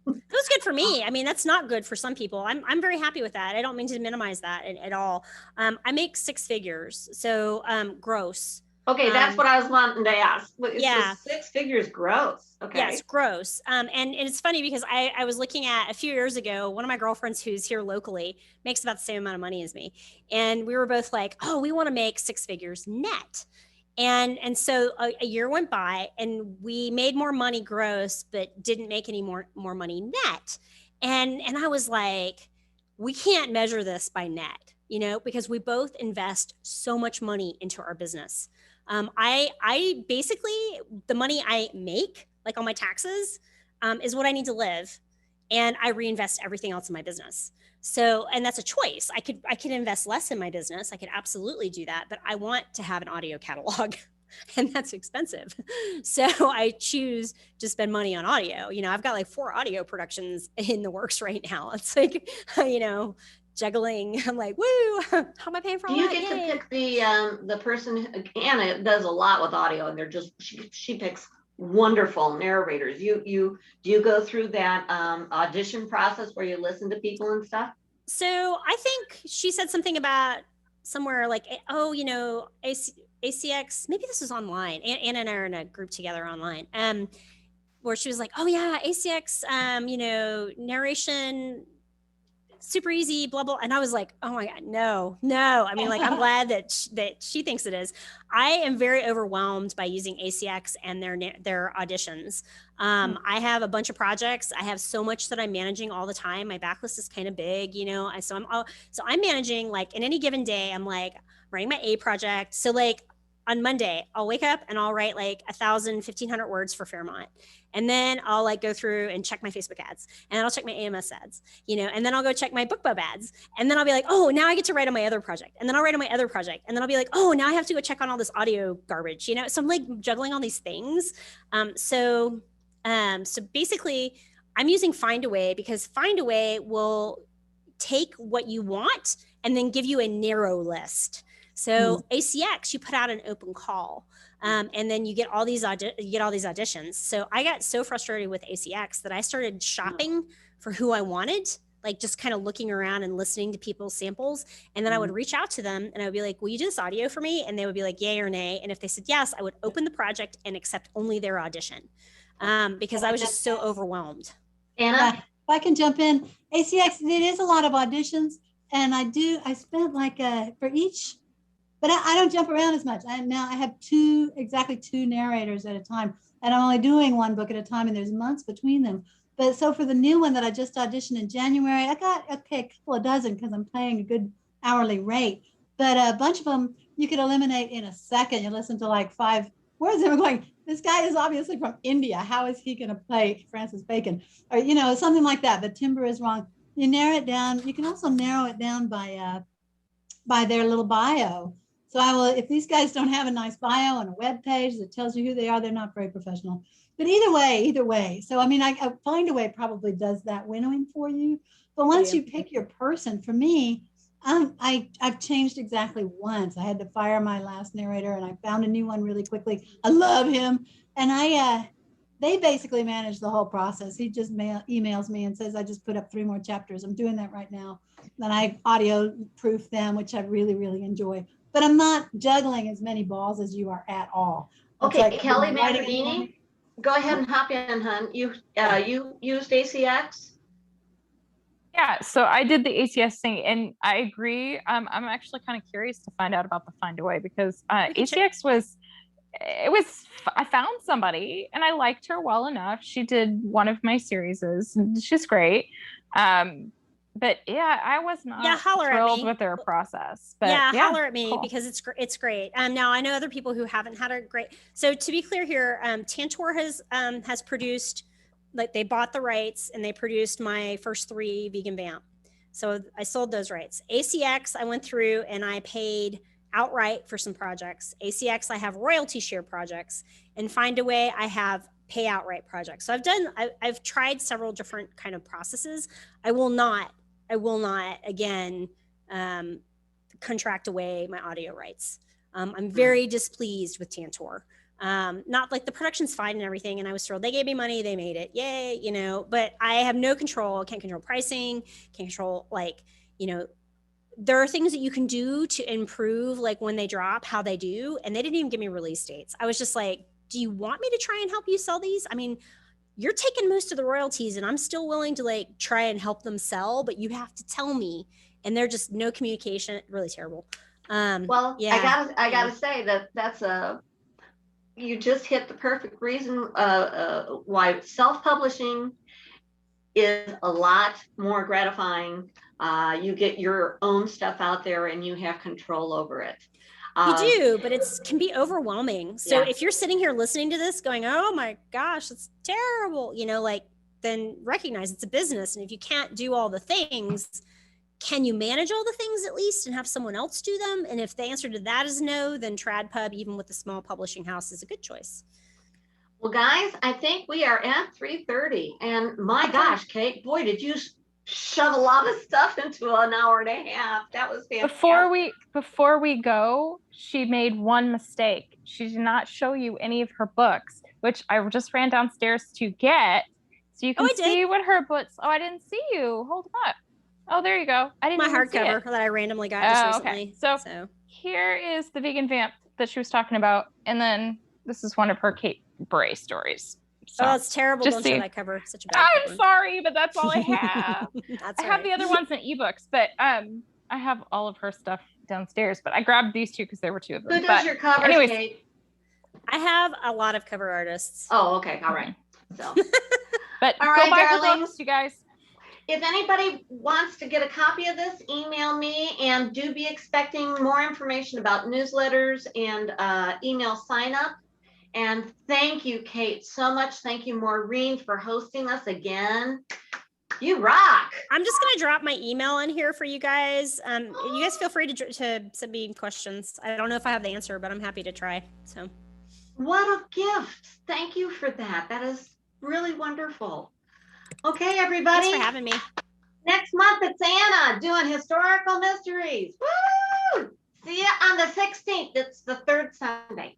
It was good for me. I mean, that's not good for some people. I'm very happy with that. I don't mean to minimize that at all. I make 6 figures, so gross. Okay, that's what I was wanting to ask. Yeah, 6 figures gross. Okay. Yes, gross. And it's funny because I was looking at a few years ago, one of my girlfriends who's here locally makes about the same amount of money as me. And we were both like, oh, we want to make 6 figures net. And so a year went by and we made more money gross, but didn't make any more money net. And I was like, we can't measure this by net, because we both invest so much money into our business. I basically, the money I make, like on my taxes, is what I need to live. And I reinvest everything else in my business. So, and that's a choice. I could invest less in my business. I could absolutely do that, but I want to have an audio catalog and that's expensive. So I choose to spend money on audio. I've got like 4 audio productions in the works right now. It's like, juggling. I'm like, woo, how am I paying for all that? Do you get to pick the person? Anna does a lot with audio, and she picks wonderful narrators. Do you go through that audition process where you listen to people and stuff? So I think she said something about somewhere like, oh, ACX, maybe this was online. Anna and I are in a group together online, where she was like, oh yeah, ACX, narration, super easy, blah, blah. And I was like, oh my God, no. I mean, like, I'm glad that she thinks it is. I am very overwhelmed by using ACX and their auditions. I have a bunch of projects. I have so much that I'm managing all the time. My backlist is kind of big, so I'm managing, like, in any given day, I'm like writing my A project. So like on Monday, I'll wake up and I'll write like 1,000, 1,500 words for Fairmont. And then I'll like go through and check my Facebook ads, and then I'll check my AMS ads, and then I'll go check my BookBub ads. And then I'll be like, oh, now I get to write on my other project. And then I'll write on my other project. And then I'll be like, oh, now I have to go check on all this audio garbage, So I'm like juggling all these things. So basically I'm using Findaway because Findaway will take what you want and then give you a narrow list. So ACX, you put out an open call, and then you get all these auditions. So I got so frustrated with ACX that I started shopping for who I wanted, like just kind of looking around and listening to people's samples. And then I would reach out to them and I would be like, will you do this audio for me? And they would be like, yay or nay. And if they said yes, I would open the project and accept only their audition, because I was just so overwhelmed. Anna? If I can jump in, ACX, it is a lot of auditions. And I spent like for each, but I don't jump around as much. I have exactly two narrators at a time, and I'm only doing one book at a time, and there's months between them. But so for the new one that I just auditioned in January, I got a couple of dozen because I'm paying a good hourly rate. But a bunch of them you could eliminate in a second. You listen to like 5 words, and I'm going, this guy is obviously from India. How is he going to play Francis Bacon? Or, something like that. The timbre is wrong. you narrow it down. You can also narrow it down by their little bio. So I will, if these guys don't have a nice bio and a web page that tells you who they are, they're not very professional. But either way. So I mean, I Find a Way probably does that winnowing for you. But once you pick your person, for me, I've changed exactly once. I had to fire my last narrator, and I found a new one really quickly. I love him, and they basically manage the whole process. He just emails me and says, "I just put up 3 more chapters. I'm doing that right now." Then I audio proof them, which I really, really enjoy. But I'm not juggling as many balls as you are at all. It's Okay, like Kelly writing- Manfredini, go ahead and hop in, hon. You used ACX? Yeah, so I did the ACS thing, and I agree. I'm actually kind of curious to find out about the Find a Way, because ACX I found somebody and I liked her well enough. She did one of my series, and she's great. But yeah, I was not holler at thrilled me. with their process. But holler at me cool. because it's great. Now I know other people who haven't had a great. So to be clear here, Tantor has produced, like, they bought the rights and they produced my first 3 vegan vamp. So I sold those rights. ACX, I went through and I paid outright for some projects. ACX, I have royalty share projects, and Find a Way, I have pay outright projects. So I've tried several different kind of processes. I will not again contract away my audio rights. I'm very displeased with Tantor. Not like the production's fine and everything, and I was thrilled. They gave me money, they made it, yay, but I have no control. Can't control pricing, can't control, there are things that you can do to improve, like when they drop, how they do, and they didn't even give me release dates. I was just like, do you want me to try and help you sell these? I mean, you're taking most of the royalties, and I'm still willing to try and help them sell, but you have to tell me. And they're just no communication, really terrible. Well, yeah, I gotta say that's you just hit the perfect reason why self-publishing is a lot more gratifying. You get your own stuff out there and you have control over it. You do, but it can be overwhelming. So Yeah. if you're sitting here listening to this going, oh my gosh, it's terrible, then recognize it's a business. And if you can't do all the things, can you manage all the things at least and have someone else do them? And if the answer to that is no, then TradPub, even with a small publishing house, is a good choice. Well, guys, I think we are at 3:30, and my gosh, Kate, boy, did you shove a lot of stuff into an hour and a half. That was fantastic. Before we go, she made one mistake. She did not show you any of her books, which I just ran downstairs to get, so you can see what her books. Oh, I didn't see you. Hold up. Oh, there you go. I didn't. My even see hardcover it. that I randomly got just recently. Okay. So here is the vegan vamp that she was talking about, and then this is one of her Kate Bray stories. So it's terrible. Don't show that cover. Such a bad I'm cover. sorry, but that's all I have. That's I have the other ones in ebooks, but I have all of her stuff downstairs. But I grabbed these 2 because there were 2 of them. Who does your covers, anyways, Kate? I have a lot of cover artists. Oh, okay. All right. So, but all right, go buy her darlings. books, you guys. If anybody wants to get a copy of this, email me, and do be expecting more information about newsletters and email sign up. And thank you, Kate, so much. Thank you, Maureen, for hosting us again. You rock. I'm just going to drop my email in here for you guys. You guys feel free to send me questions. I don't know if I have the answer, but I'm happy to try. So, what a gift. Thank you for that. That is really wonderful. Okay, everybody. Thanks for having me. Next month, it's Anna doing historical mysteries. Woo! See you on the 16th. It's the 3rd Sunday.